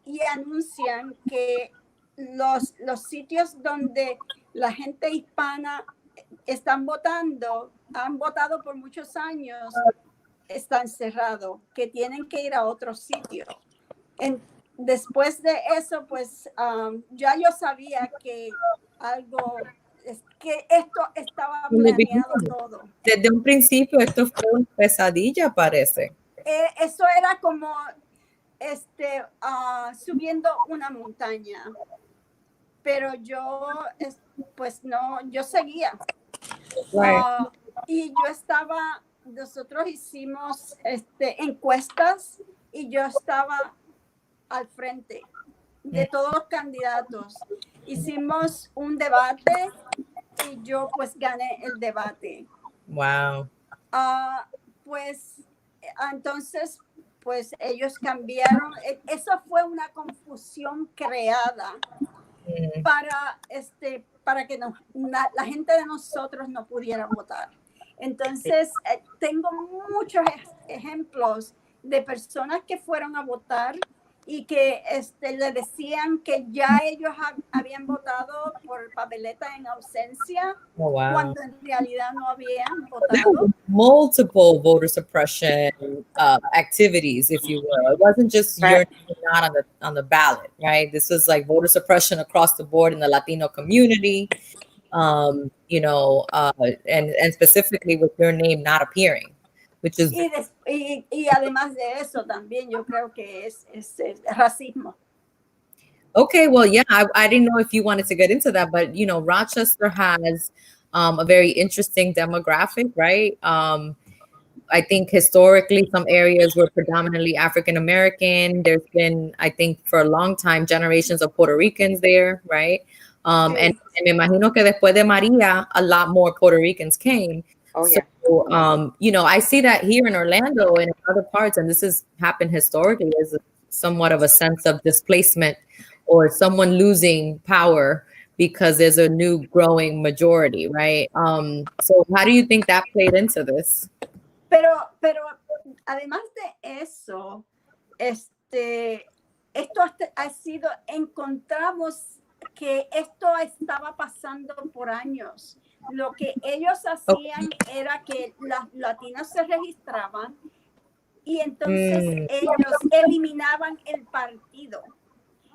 y anuncian que los sitios donde la gente hispana han votado por muchos años, están cerrados, que tienen que ir a otro sitio. Después de eso, pues ya yo sabía que esto estaba planeado todo. Desde un principio esto fue una pesadilla, parece. Eso era como subiendo una montaña, pero yo pues no, yo seguía. Right. Y nosotros hicimos encuestas y yo estaba al frente de todos los candidatos. Hicimos un debate y yo pues gané el debate. Wow. Pues entonces pues ellos cambiaron. Eso fue una confusión creada para que la gente de nosotros no pudiera votar. Entonces tengo muchos ejemplos de personas que fueron a votar y que le decían que ya ellos habían votado por papeleta en ausencia, cuando en realidad no habían votado. Multiple voter suppression activities, if you will. It wasn't just your name not on the ballot, right? This was like voter suppression across the board in the Latino community, and specifically with your name not appearing. Which is y además de eso también yo creo que es racismo. Okay, well, yeah, I didn't know if you wanted to get into that, but Rochester has a very interesting demographic, right? I think historically some areas were predominantly African American. There's been, I think, for a long time, generations of Puerto Ricans there, right? And me imagino que después de Maria, a lot more Puerto Ricans came. Oh, yeah. So, I see that here in Orlando and in other parts, and this has happened historically, as somewhat of a sense of displacement or someone losing power because there's a new growing majority, right? So how do you think that played into this? Pero además de eso, esto ha sido, encontramos que esto estaba pasando por años. Lo que ellos hacían era que las latinas se registraban y entonces ellos eliminaban el partido.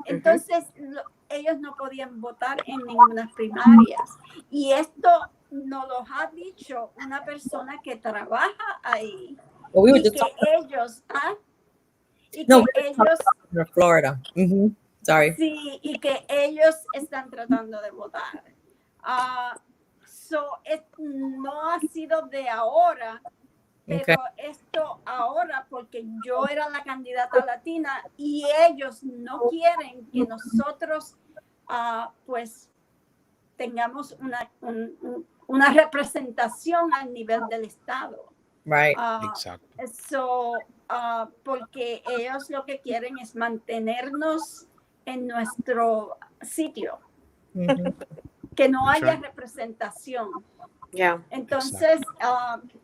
Entonces ellos no podían votar en ninguna primaria. Y esto nos lo ha dicho una persona que trabaja ahí. Y que ellos, y que ellos, Florida. Sorry. Sí, y que ellos están tratando de votar. No ha sido de ahora, pero esto ahora porque yo era la candidata latina y ellos no quieren que nosotros pues tengamos una representación al nivel del estado. Right. Exacto. Porque ellos lo que quieren es mantenernos en nuestro sitio. Que no haya representación. Entonces,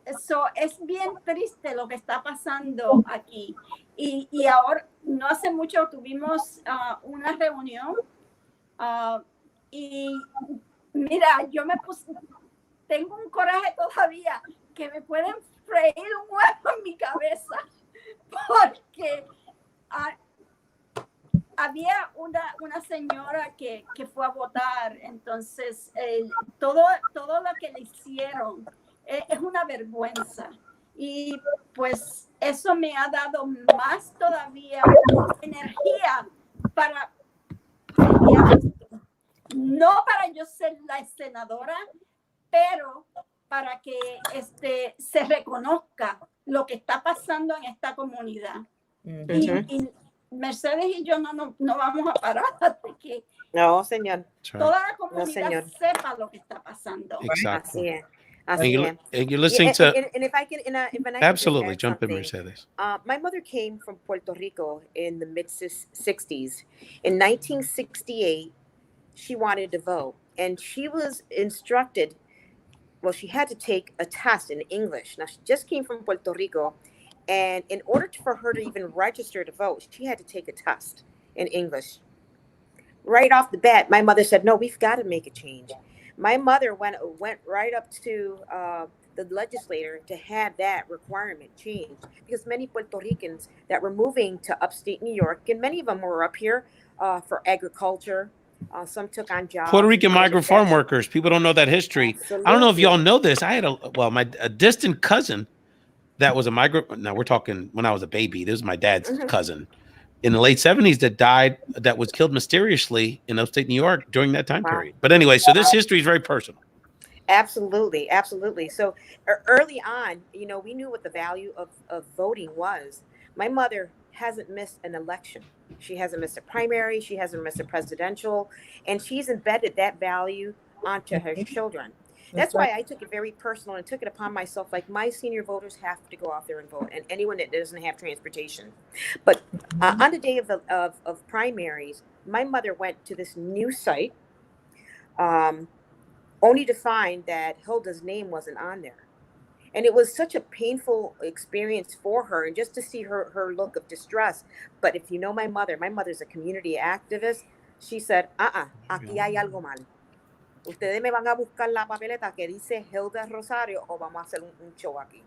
eso es bien triste lo que está pasando aquí. Y ahora, no hace mucho tuvimos una reunión y mira, yo tengo un coraje todavía que me pueden freír un huevo en mi cabeza porque había una señora que fue a votar, entonces todo lo que le hicieron es una vergüenza y pues eso me ha dado más todavía energía para no para yo ser la senadora, pero para que se reconozca lo que está pasando en esta comunidad. Y Mercedes y yo no vamos a parar hasta que toda la comunidad sepa lo que está pasando. Exactly. Así es. And you're listening to. And if I can Absolutely, jump in, Mercedes. My mother came from Puerto Rico in the mid 60s. In 1968, she wanted to vote, and she was instructed. Well, she had to take a test in English. Now, she just came from Puerto Rico. And in order for her to even register to vote, she had to take a test in English. Right off the bat, my mother said, no, we've got to make a change. My mother went right up to the legislator to have that requirement changed because many Puerto Ricans that were moving to upstate New York, and many of them were up here for agriculture. Some took on jobs. Puerto Rican migrant farm workers. People don't know that history. Absolutely. I don't know if y'all know this. I had a distant cousin that was a migrant. Now we're talking when I was a baby. This was my dad's cousin in the late 70s that was killed mysteriously in upstate New York during that time period. But anyway, so this history is very personal. Absolutely. Absolutely. So early on, we knew what the value of voting was. My mother hasn't missed an election. She hasn't missed a primary. She hasn't missed a presidential. And she's embedded that value onto her children. That's why I took it very personal and took it upon myself. Like my senior voters have to go out there and vote, and anyone that doesn't have transportation. But on the day of primaries, my mother went to this new site, only to find that Hilda's name wasn't on there. And it was such a painful experience for her, and just to see her look of distress. But if you know my mother's a community activist. She said, aquí hay algo mal. Ustedes me van a buscar la papeleta que dice Hilda Rosario o vamos a hacer un show aquí.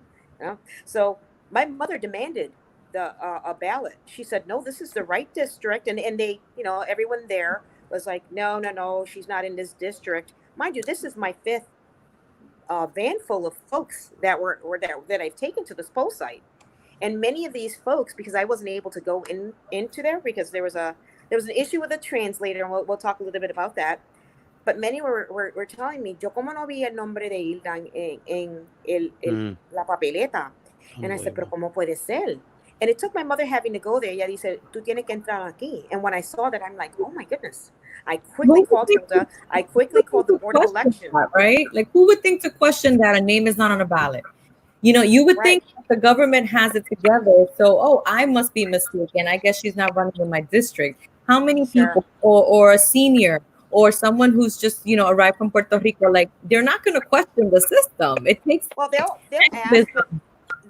So my mother demanded a ballot. She said, no, this is the right district. And they, everyone there was like, no, she's not in this district. Mind you, this is my fifth van full of folks that I've taken to this poll site. And many of these folks, because I wasn't able to go into there because there was an issue with a translator, and we'll talk a little bit about that. But many were telling me, yo como no vi el nombre de Hilda en la papeleta. And I said, pero ¿cómo puede ser? And it took my mother having to go there. Ella dice, tú tienes que entrar aquí. And when I saw that, I'm like, oh my goodness. I quickly called Hilda. I quickly called the board of election. Right? Like, who would think to question that a name is not on a ballot? You would think the government has it together. So, I must be mistaken. I guess she's not running in my district. How many people or a senior or someone who's just, arrived from Puerto Rico, like, they're not going to question the system. It takes... Well, they'll ask.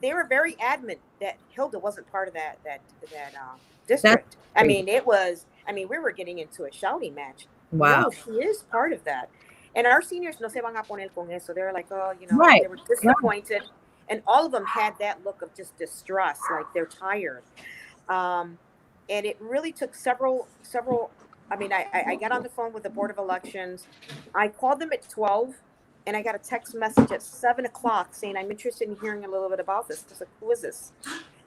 They were very adamant that Hilda wasn't part of that district. We were getting into a shouting match. Wow. No, she is part of that. And our seniors no se van a poner con eso. They're like, they were disappointed. And all of them had that look of just distress, like they're tired. And it really took several, I mean, I got on the phone with the Board of Elections. I called them at 12, and I got a text message at 7 o'clock saying, I'm interested in hearing a little bit about this. I was like, who is this?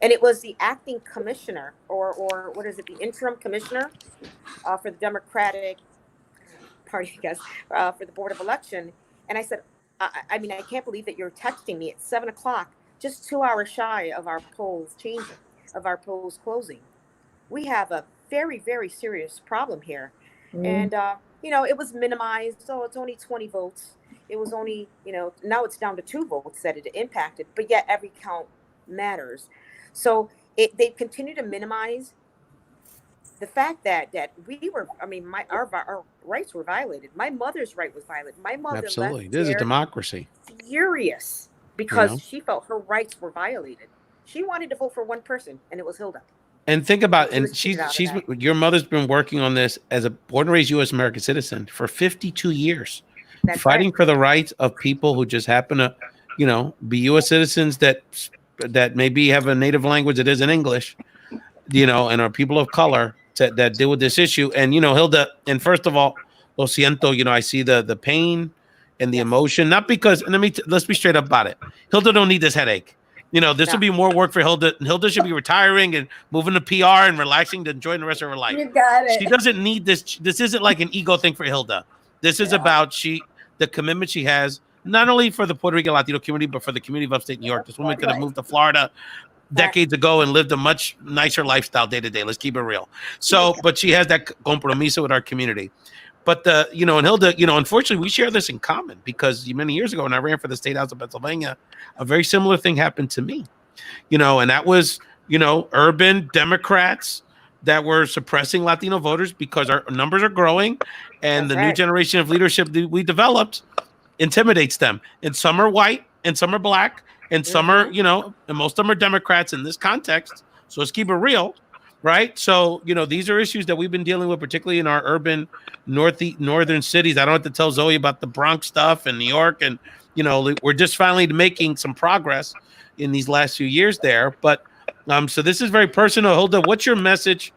And it was the acting commissioner, or what is it, the interim commissioner for the Democratic Party, I guess, for the Board of Election. And I said, I mean, I can't believe that you're texting me at 7 o'clock, just 2 hours shy of our polls changing, of our polls closing. We have a very, very serious problem here. And, you know, it was minimized. So it's only 20 votes. It was only, you know, now it's down to 2 votes that it impacted, but yet every count matters. So they continue to minimize the fact that we were, I mean, our rights were violated. My mother's right was violated. My mother Absolutely. left This is a there democracy. furious because You know? she felt her rights were violated. She wanted to vote for one person, and it was Hilda. And think about, She and was cheated out of that. your mother's been working on this as a born and raised U.S. American citizen for 52 years, That's fighting right. for the rights of people who just happen to, you know, be U.S. citizens that maybe have a native language that isn't English, you know, and are people of color that deal with this issue. And, you know, Hilda, and first of all, lo siento, you know, I see the pain and the emotion, not because, and let's be straight up about it. Hilda don't need this headache. You know, this will be more work for Hilda. Hilda should be retiring and moving to PR and relaxing to enjoy the rest of her life. You got it. She doesn't need this. This isn't like an ego thing for Hilda. This is about the commitment she has, not only for the Puerto Rican Latino community, but for the community of upstate New York. This woman could have moved to Florida decades ago and lived a much nicer lifestyle day to day. Let's keep it real. So, but she has that compromiso with our community. But you know, and Hilda, you know, unfortunately, we share this in common because many years ago when I ran for the state house of Pennsylvania, a very similar thing happened to me. You know, and that was, you know, urban Democrats that were suppressing Latino voters because our numbers are growing, and the new generation of leadership that we developed intimidates them. And some are white, and some are black, and some are, you know, and most of them are Democrats in this context. So let's keep it real. Right. So, you know, these are issues that we've been dealing with, particularly in our urban northern cities. I don't have to tell Zoe about the Bronx stuff in New York. And, you know, we're just finally making some progress in these last few years there. But so this is very personal. Hilda, what's your message?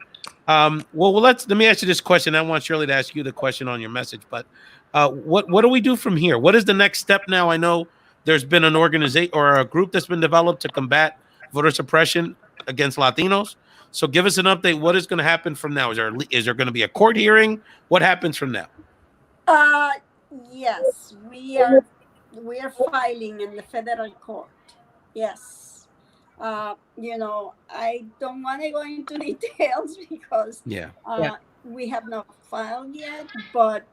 Well, let me ask you this question. I want Shirley to ask you the question on your message. But what do we do from here? What is the next step now? I know there's been an organization or a group that's been developed to combat voter suppression against Latinos. So give us an update. What is going to happen from now? Is there going to be a court hearing? What happens from now? Yes, we are filing in the federal court. Yes. You know, I don't want to go into details because we have not filed yet, but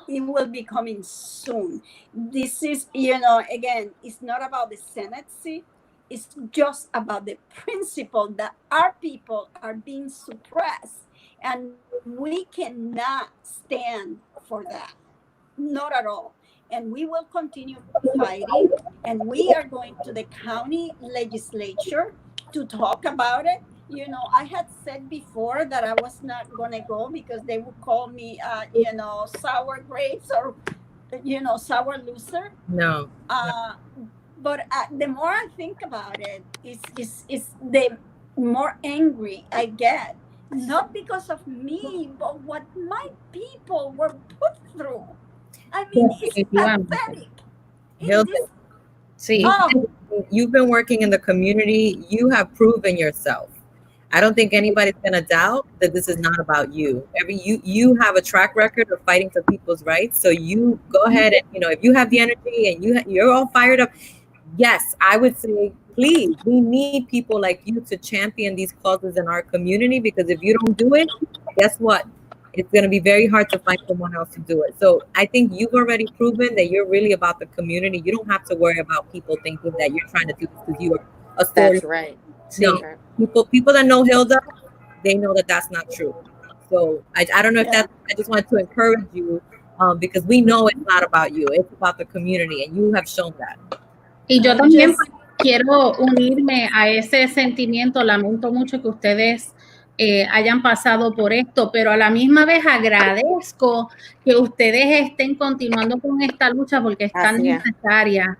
it will be coming soon. This is, you know, again, it's not about the Senate seat. It's just about the principle that our people are being suppressed, and we cannot stand for that, not at all. And we will continue fighting, and we are going to the county legislature to talk about it. You know, I had said before that I was not going to go because they would call me, you know, sour grapes or, you know, sour loser. No. But the more I think about it, it's the more angry I get. Not because of me, but what my people were put through. I mean, it's pathetic. You've been working in the community. You have proven yourself. I don't think anybody's going to doubt that this is not about you. You have a track record of fighting for people's rights. So you go ahead and, you know, if you have the energy and you're all fired up, yes, I would say, please, we need people like you to champion these causes in our community, because if you don't do it, guess what? It's going to be very hard to find someone else to do it. So I think you've already proven that you're really about the community. You don't have to worry about people thinking that you're trying to do this because you are a story. That's right. No, people that know Hilda, they know that that's not true. So I don't know if I just wanted to encourage you because we know it's not about you. It's about the community, and you have shown that. Y yo también quiero unirme a ese sentimiento. Lamento mucho que ustedes hayan pasado por esto, pero a la misma vez agradezco que ustedes estén continuando con esta lucha porque es tan necesaria.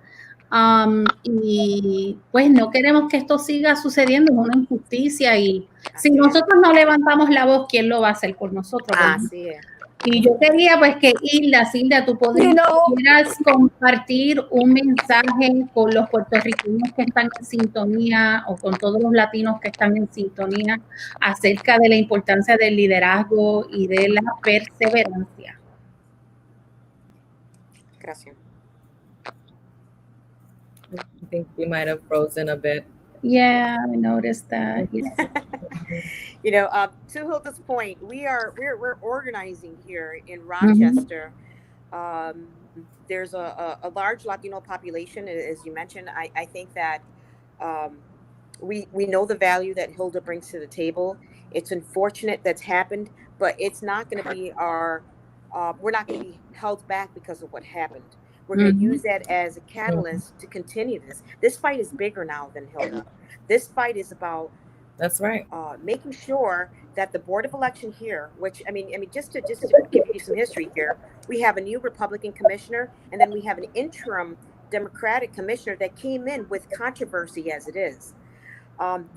Y pues no queremos que esto siga sucediendo, es una injusticia y si nosotros no levantamos la voz, ¿quién lo va a hacer por nosotros? Así es. Y yo quería pues que Hilda, tú pudieras compartir un mensaje con los puertorriqueños que están en sintonía o con todos los latinos que están en sintonía acerca de la importancia del liderazgo y de la perseverancia. Gracias. I think we might have frozen a bit. Yeah, I noticed that. Yeah. You know, to Hilda's point, we're organizing here in Rochester. There's a large Latino population, as you mentioned. I think that we know the value that Hilda brings to the table. It's unfortunate that's happened, but it's not going to be we're not going to be held back because of what happened. We're going to use that as a catalyst to continue this. This fight is bigger now than Hilda. This fight is about making sure that the Board of Election here, which I mean, just to give you some history here, we have a new Republican commissioner, and then we have an interim Democratic commissioner that came in with controversy as it is.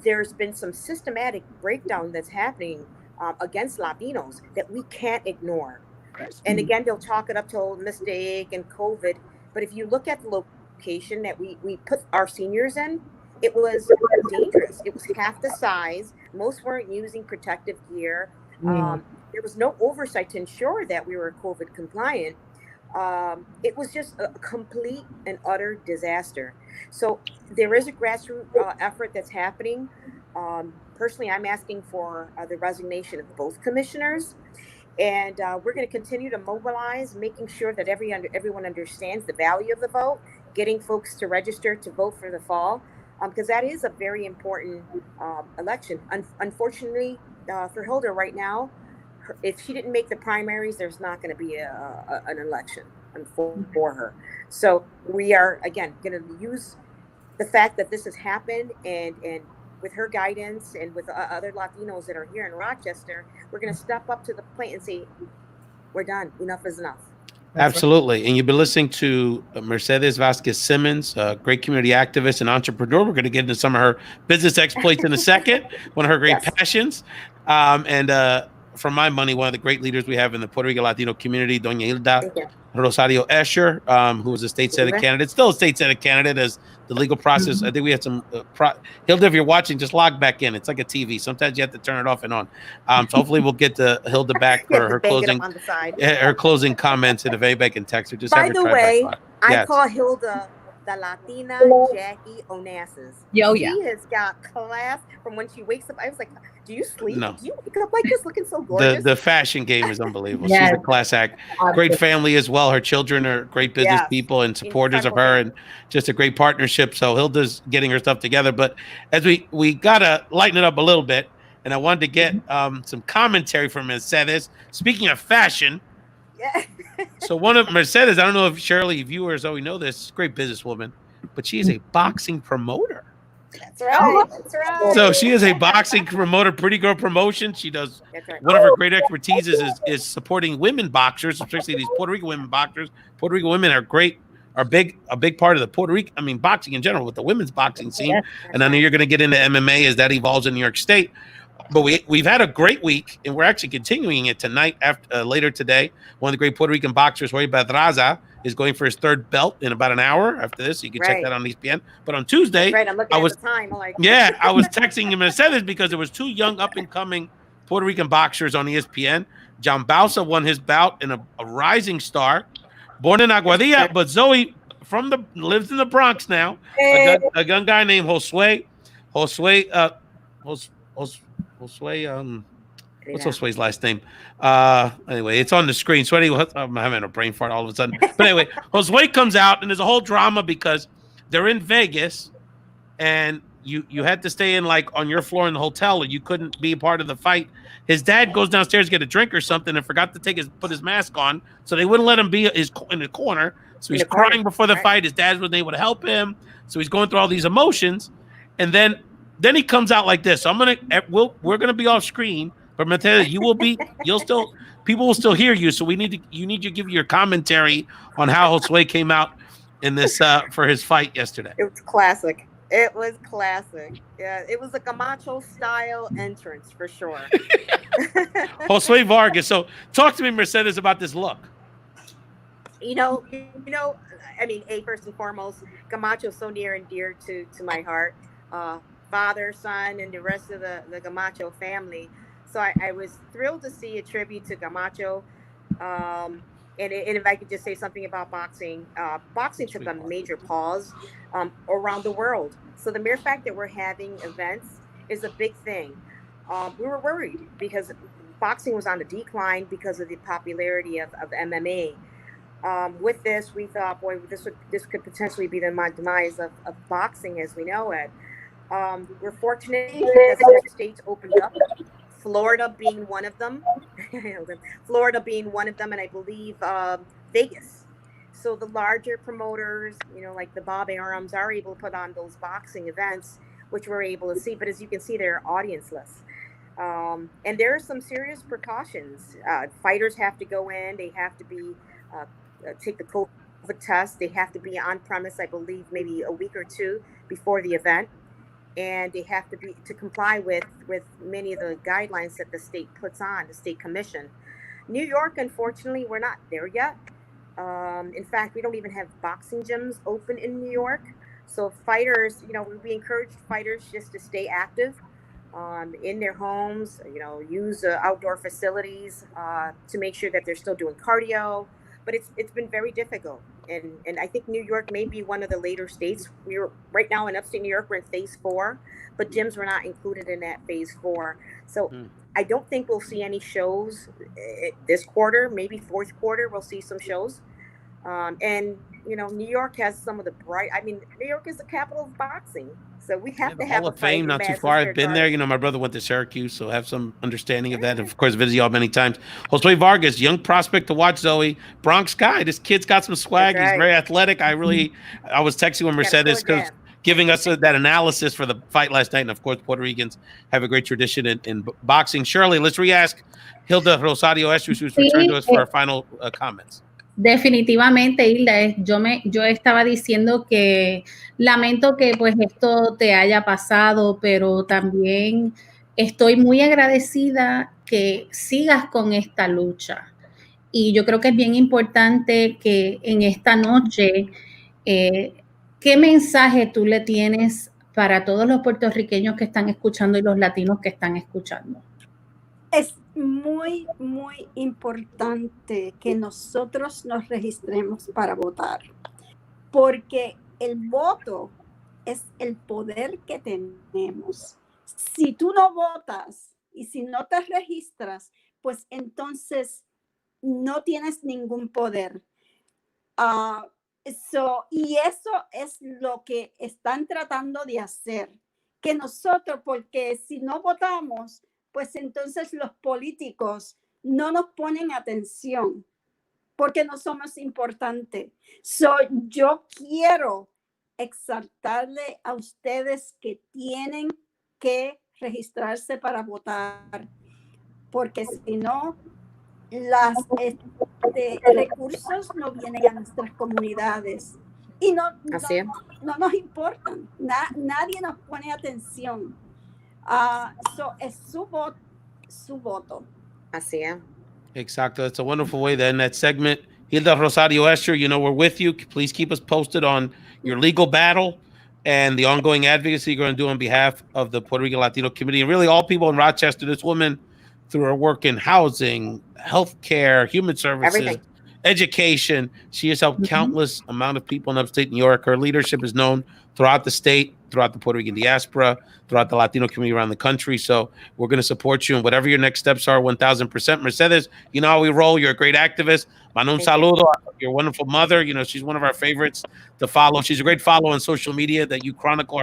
There's been some systematic breakdown that's happening against Latinos that we can't ignore. And again, they'll chalk it up to a mistake and COVID. But if you look at the location that we put our seniors in, it was dangerous. It was half the size. Most weren't using protective gear. There was no oversight to ensure that we were COVID compliant. It was just a complete and utter disaster. So there is a grassroots effort that's happening. Personally, I'm asking for the resignation of both commissioners. And we're going to continue to mobilize, making sure that everyone understands the value of the vote, getting folks to register to vote for the fall, because that is a very important election. Unfortunately, for Hilda right now, if she didn't make the primaries, there's not going to be an election for her. So we are, again, going to use the fact that this has happened and with her guidance and with other Latinos that are here in Rochester, we're going to step up to the plate and say, we're done. Enough is enough. Absolutely. And you've been listening to Mercedes Vazquez Simmons, a great community activist and entrepreneur. We're going to get into some of her business exploits in a second, one of her great passions. And for my money, one of the great leaders we have in the Puerto Rico Latino community, Doña Hilda Rosario-Escher, who was a state Senate candidate, still a state Senate candidate as the legal process. I think we had some, Hilda, if you're watching, just log back in. It's like a TV. Sometimes you have to turn it off and on. So hopefully we'll get to Hilda back for her closing comments. And if anybody can text her, just by the way, I call Hilda the Latina Jackie Onassis. She has got class from when she wakes up. I was like, do you sleep? No. Do you wake up like this looking so gorgeous? The fashion game is unbelievable. She's a class act. Great family as well. Her children are great business people and supporters of her, and just a great partnership. So Hilda's getting her stuff together. But as we got to lighten it up a little bit, and I wanted to get some commentary from Mercedes. Speaking of fashion, so one of Mercedes, I don't know if Shirley, viewers always know this, great businesswoman, but she is a boxing promoter. That's right. That's right. So she is a boxing promoter, Pretty Girl Promotion. She does one of her great expertise is supporting women boxers, especially these Puerto Rican women boxers. Puerto Rican women are a big part of the Puerto Rico, boxing in general with the women's boxing scene. And I know you're going to get into MMA as that evolves in New York State. But we've had a great week, and we're actually continuing it tonight. Later today, one of the great Puerto Rican boxers, Wepa, is going for his third belt in about an hour after this. So you can check that on ESPN. But on Tuesday, I'm looking at the time. I'm like, I was texting him and said this because there was two young up-and-coming Puerto Rican boxers on ESPN. John Bausa won his bout in a rising star, born in Aguadilla, but Zoe lives in the Bronx now. A young guy named Josue. What's Josue's last name? Anyway, it's on the screen. So anyway, I'm having a brain fart all of a sudden. But anyway, Josue comes out, and there's a whole drama because they're in Vegas, and you had to stay in like on your floor in the hotel, or you couldn't be a part of the fight. His dad goes downstairs to get a drink or something and forgot to put his mask on, so they wouldn't let him be in the corner. So he's crying before the fight. His dad wasn't able to help him, so he's going through all these emotions, and then he comes out like this. So we're gonna be off screen, but Mateo, people will still hear you. So you need to give your commentary on how Josue came out in this for his fight yesterday. It was classic. It was classic. Yeah, it was a Camacho style entrance for sure. Hosts Ray Vargas. So talk to me, Mercedes, about this look. You know, I mean, first and foremost, Camacho is so near and dear to my heart. Father, son, and the rest of the Camacho family. So I was thrilled to see a tribute to Camacho. And if I could just say something about boxing, boxing took a major pause around the world. So the mere fact that we're having events is a big thing. We were worried because boxing was on the decline because of the popularity of MMA. With this, we thought, boy, this could potentially be the demise of boxing as we know it. We're fortunate that some states opened up, Florida being one of them. And I believe Vegas. So the larger promoters, like the Bob Arams, are able to put on those boxing events, which we're able to see. But as you can see, they're audienceless. And there are some serious precautions. Fighters have to go in. They have to be take the COVID test. They have to be on premise, I believe, maybe a week or two before the event. And they have to comply with many of the guidelines that the state puts on, the state commission. New York, unfortunately, we're not there yet. In fact, we don't even have boxing gyms open in New York. So fighters, we encourage fighters just to stay active in their homes, use outdoor facilities to make sure that they're still doing cardio. But it's been very difficult. And I think New York may be one of the later states. We're right now in upstate New York, we're in phase 4, but gyms were not included in that phase 4. So I don't think we'll see any shows this quarter, maybe fourth quarter, we'll see some shows. And, New York has some of the New York is the capital of boxing. So we have to have Hall of Fame, not too far. I've been there. My brother went to Syracuse, so have some understanding of that. And of course, visit y'all many times. Hosts Ray Vargas, young prospect to watch, Zoe. Bronx guy. This kid's got some swag. He's very athletic. I was texting with Mercedes because giving us that analysis for the fight last night. And of course, Puerto Ricans have a great tradition in boxing. Shirley, let's re-ask Hilda Rosario-Escher, who's returned to us for our final comments. Definitivamente, Hilda, yo estaba diciendo que lamento que pues esto te haya pasado, pero también estoy muy agradecida que sigas con esta lucha. Y yo creo que es bien importante que en esta noche, ¿qué mensaje tú le tienes para todos los puertorriqueños que están escuchando y los latinos que están escuchando? Es muy, muy importante que nosotros nos registremos para votar, porque el voto es el poder que tenemos. Si tú no votas y si no te registras, pues entonces no tienes ningún poder. Y eso es lo que están tratando de hacer, que nosotros, porque si no votamos, pues entonces los políticos no nos ponen atención porque no somos importantes. Yo quiero exaltarle a ustedes que tienen que registrarse para votar, porque si no, los recursos no vienen a nuestras comunidades y no nos importan. Nadie nos pone atención. Es su voto. Así es. Exactly. That's a wonderful way to end that segment. Hilda Rosario-Escher, we're with you. Please keep us posted on your legal battle and the ongoing advocacy you're going to do on behalf of the Puerto Rican Latino community and really all people in Rochester. This woman, through her work in housing, healthcare, human services, education, she has helped countless amount of people in upstate New York. Her leadership is known throughout the state, throughout the Puerto Rican diaspora, throughout the Latino community around the country. So we're going to support you and whatever your next steps are, 1,000%. Mercedes, you know how we roll. You're a great activist. Mando un saludo. Your wonderful mother. She's one of our favorites to follow. She's a great follow on social media that you chronicle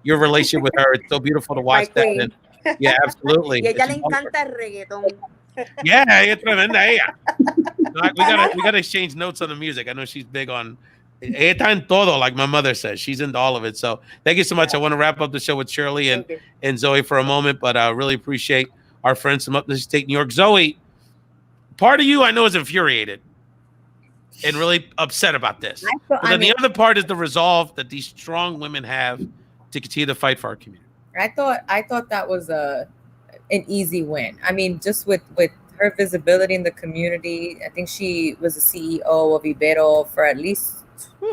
your relationship with her. It's so beautiful to watch that. And, yeah, absolutely. Y ella le encanta el reggaetón. Yeah, ella es tremenda ella. We gotta exchange notes on the music. I know she's big on ella está en todo, like my mother says. She's into all of it. So thank you so much. I want to wrap up the show with Shirley and Zoe for a moment, but I really appreciate our friends from Upstate New York. Zoe, part of you I know is infuriated. and really upset about this. But then the other part is the resolve that these strong women have to continue to fight for our community. I thought that was an easy win. I mean, just with her visibility in the community, I think she was the CEO of Ibero for at least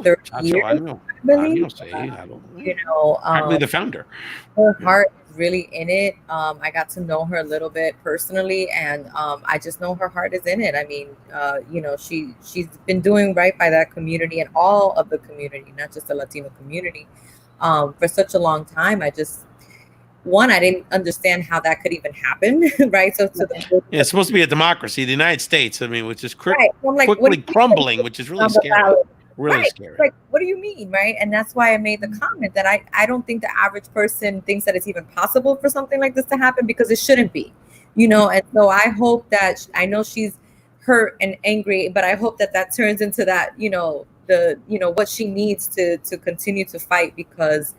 30 years. I believe. Probably the founder. Her heart is really in it. I got to know her a little bit personally, and I just know her heart is in it. I mean, she's been doing right by that community and all of the community, not just the Latino community, for such a long time. I didn't understand how that could even happen, right? It's supposed to be a democracy, the United States. I mean, which is quickly crumbling, which is really scary. Really scary. Like, what do you mean, right? And that's why I made the comment that I don't think the average person thinks that it's even possible for something like this to happen, because it shouldn't be, And so I hope that, I know she's hurt and angry, but I hope that turns into that, what she needs to continue to fight, because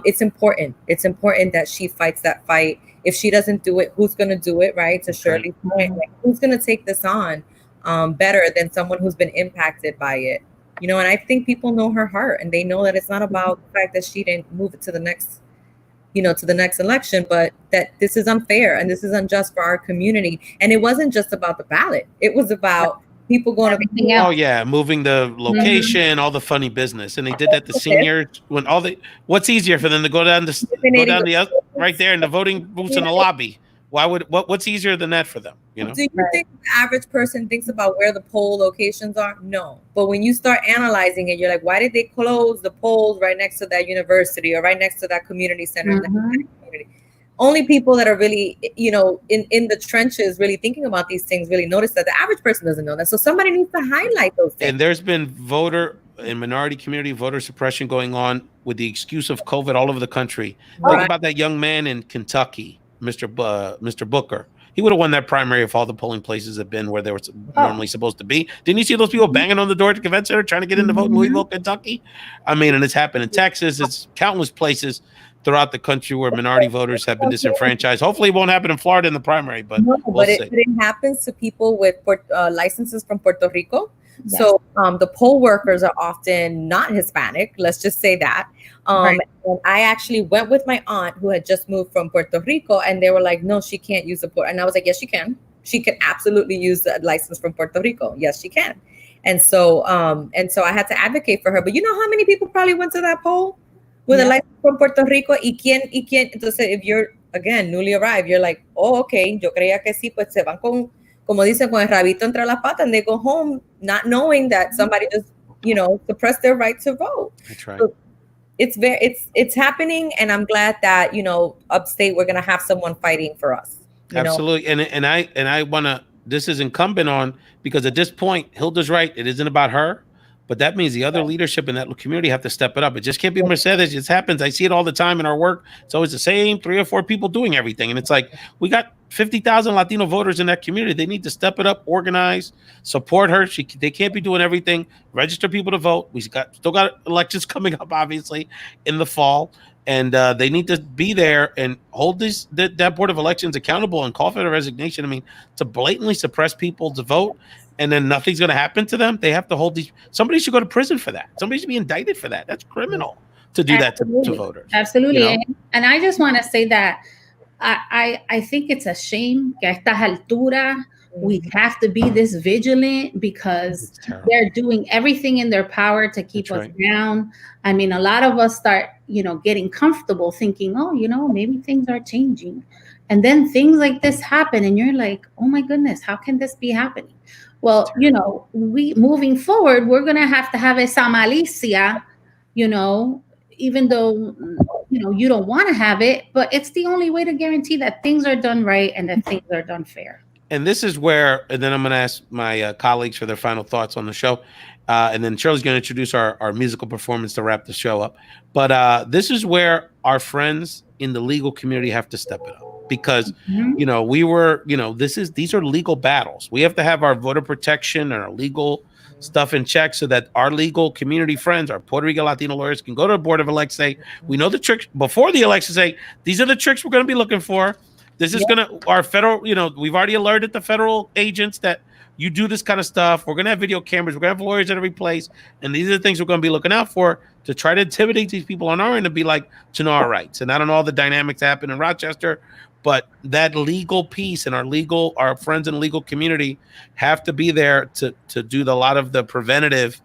it's important. It's important that she fights that fight. If she doesn't do it, who's going to do it, right? To Shirley's point, like, who's going to take this on better than someone who's been impacted by it? And I think people know her heart, and they know that it's not about the fact that she didn't move it to the next, to the next election, but that this is unfair and this is unjust for our community. And it wasn't just about the ballot. It was about people going everything else. Oh yeah, moving the location, all the funny business, and they did that to seniors when what's easier for them to go down the right there in the voting booths in the lobby? What's easier than that for them? Do you think the average person thinks about where the poll locations are? No. But when you start analyzing it, you're like, why did they close the polls right next to that university or right next to that community center? Only people that are really, in the trenches, really thinking about these things, really notice that. The average person doesn't know that. So somebody needs to highlight those things. And there's been voter and minority community voter suppression going on with the excuse of COVID all over the country. Think about that young man in Kentucky, Mr. Booker. He would have won that primary if all the polling places had been where they were normally supposed to be. Didn't you see those people banging on the door at the convention center trying to get in to vote in Louisville, Kentucky? I mean, and it's happened in Texas. It's countless places throughout the country where minority voters have been disenfranchised. Hopefully it won't happen in Florida in the primary, but we'll see. It happens to people with licenses from Puerto Rico. Yes. So the poll workers are often not Hispanic. Let's just say that. And I actually went with my aunt who had just moved from Puerto Rico, and they were like, no, she can't use the port. And I was like, yes, she can. She can absolutely use the license from Puerto Rico. Yes, she can. And so I had to advocate for her. But you know how many people probably went to that poll with a license from Puerto Rico? ¿Y quién? Entonces, if you're, again, newly arrived, you're like, oh, okay, yo creía que sí, pues se van como dicen, con el rabito entre las patas, and they go home not knowing that somebody just, suppressed their right to vote. That's right. So it's happening, and I'm glad that, upstate, we're going to have someone fighting for us. Absolutely. And I want to, this is incumbent on, because at this point, Hilda's right. It isn't about her, but that means the other leadership in that community have to step it up. It just can't be Mercedes. It happens. I see it all the time in our work. It's always the same 3 or 4 people doing everything. And it's like, we got 50,000 Latino voters in that community. They need to step it up, organize, support her. They can't be doing everything. Register people to vote. We still got elections coming up, obviously, in the fall. And they need to be there and hold that Board of Elections accountable and call for their resignation. I mean, to blatantly suppress people to vote and then nothing's going to happen to them. They have to hold somebody should go to prison for that. Somebody should be indicted for that. That's criminal to do that to voters. Absolutely. And I just want to say that I think it's a shame que a estas alturas we have to be this vigilant, because they're doing everything in their power to keep us down. I mean, a lot of us start, getting comfortable thinking, oh, maybe things are changing. And then things like this happen and you're like, oh my goodness, how can this be happening? Well, we moving forward, we're going to have esa malicia, even though, you don't want to have it, but it's the only way to guarantee that things are done right and that things are done fair. And this is where, and then I'm going to ask my colleagues for their final thoughts on the show. And then Shirley's going to introduce our musical performance to wrap the show up. But this is where our friends in the legal community have to step it up, because, these are legal battles. We have to have our voter protection and our legal stuff in check so that our legal community friends, our Puerto Rican Latino lawyers, can go to the Board of Elections, say, we know the tricks before the election, say, these are the tricks we're going to be looking for. This is our federal, we've already alerted the federal agents that you do this kind of stuff. We're going to have video cameras. We're going to have lawyers at every place. And these are the things we're going to be looking out for to try to intimidate these people on our end to be like, to know our rights. And I don't know all the dynamics happen in Rochester, but that legal piece and our friends in the legal community have to be there to do a lot of the preventative,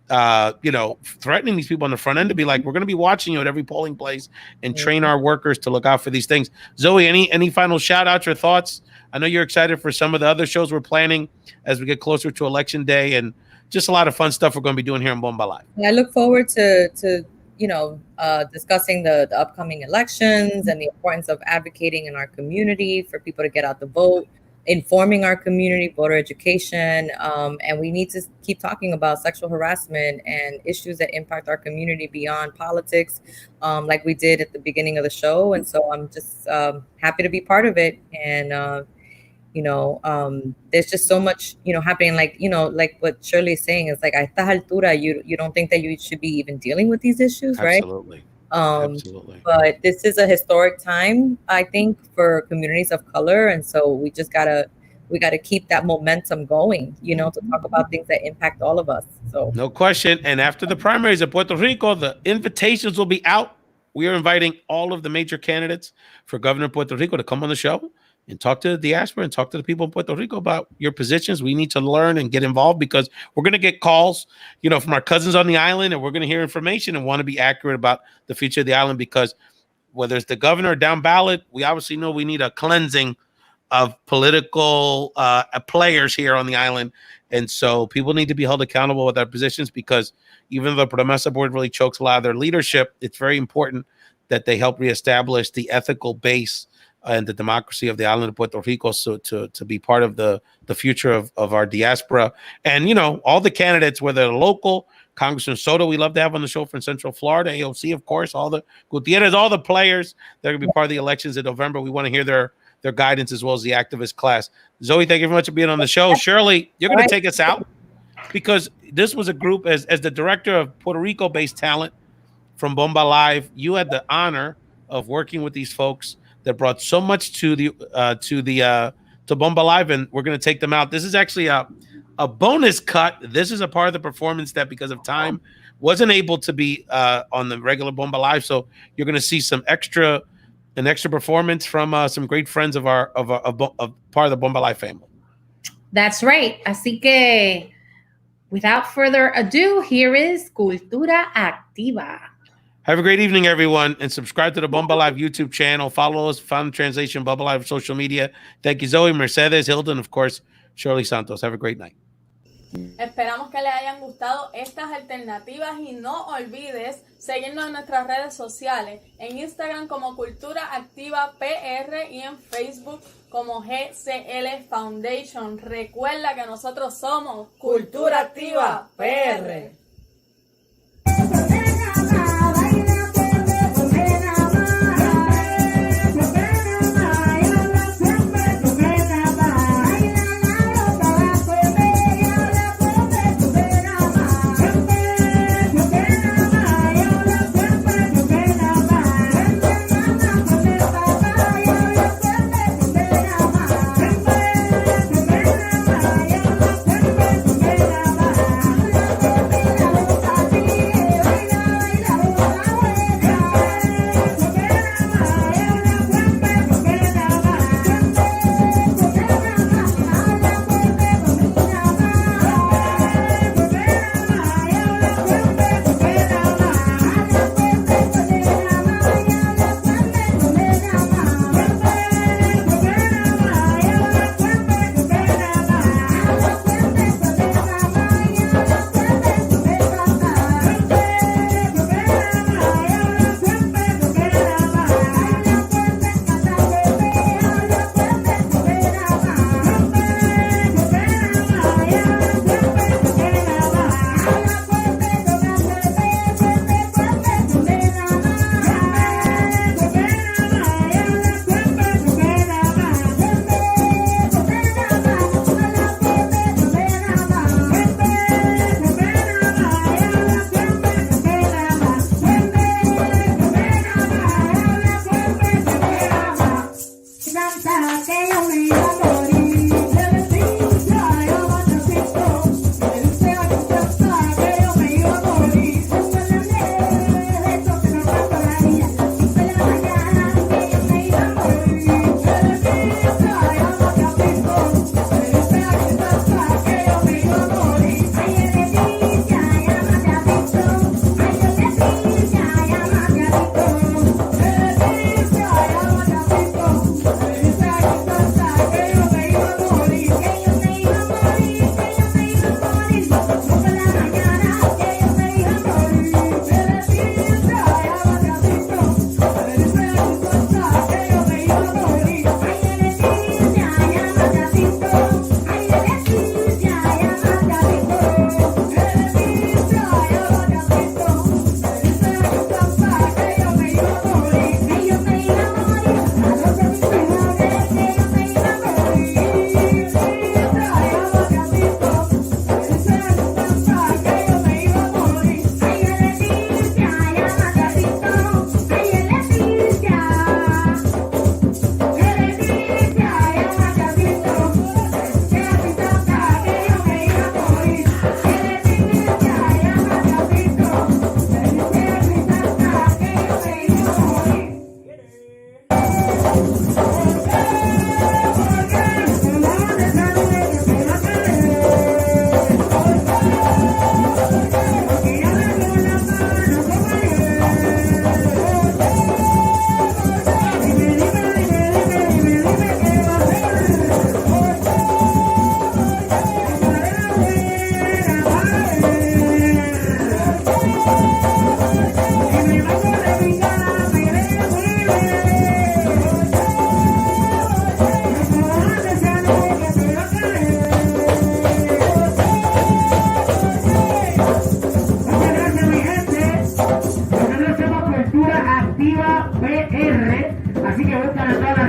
threatening these people on the front end to be like, we're going to be watching you at every polling place and train our workers to look out for these things. Zoe, any final shout outs or thoughts? I know you're excited for some of the other shows we're planning as we get closer to election day, and just a lot of fun stuff we're going to be doing here on Bomba Live. I look forward to discussing the upcoming elections and the importance of advocating in our community for people to get out the vote, informing our community, voter education, and we need to keep talking about sexual harassment and issues that impact our community beyond politics, like we did at the beginning of the show. And so I'm just happy to be part of it. And there's just so much happening, like what Shirley is saying is like, a esta altura, you don't think that you should be even dealing with these issues, right? Absolutely. But this is a historic time, I think, for communities of color, and so we gotta keep that momentum going, to talk about things that impact all of us. So no question. And after the primaries in Puerto Rico, the invitations will be out. We are inviting all of the major candidates for governor of Puerto Rico to come on the show and talk to the diaspora and talk to the people in Puerto Rico about your positions. We need to learn and get involved because we're going to get calls, from our cousins on the island, and we're going to hear information and want to be accurate about the future of the island, because whether it's the governor or down ballot, we obviously know we need a cleansing of political players here on the island. And so people need to be held accountable with their positions, because even though the Promesa board really chokes a lot of their leadership, it's very important that they help reestablish the ethical base and the democracy of the island of Puerto Rico, so to be part of the future of our diaspora. And, all the candidates, whether they're local, Congressman Soto, we love to have on the show from Central Florida, AOC, of course, all the Gutierrez, all the players that are going to be part of the elections in November. We want to hear their guidance as well as the activist class. Zoe, thank you very much for being on the show. Shirley, you're going to take us out, because this was a group, as the director of Puerto Rico-based talent from Bomba Live, you had the honor of working with these folks that brought so much to Bomba Live, and we're going to take them out. This is actually a bonus cut. This is a part of the performance that, because of time, wasn't able to be on the regular Bomba Live. So you're going to see an extra performance from some great friends of part of the Bomba Live family. That's right. Así que, without further ado, here is Cultura Activa. Have a great evening, everyone, and subscribe to the Bomba Live YouTube channel. Follow us, Found Translation, Bomba Live social media. Thank you, Zoe, Mercedes, Hilda, and, of course, Shirley Santos. Have a great night. Esperamos que les hayan gustado estas alternativas y no olvides seguirnos en nuestras redes sociales, en Instagram como Cultura Activa PR y en Facebook como GCL Foundation. Recuerda que nosotros somos Cultura Activa PR. Activa PR, así que buscan en todas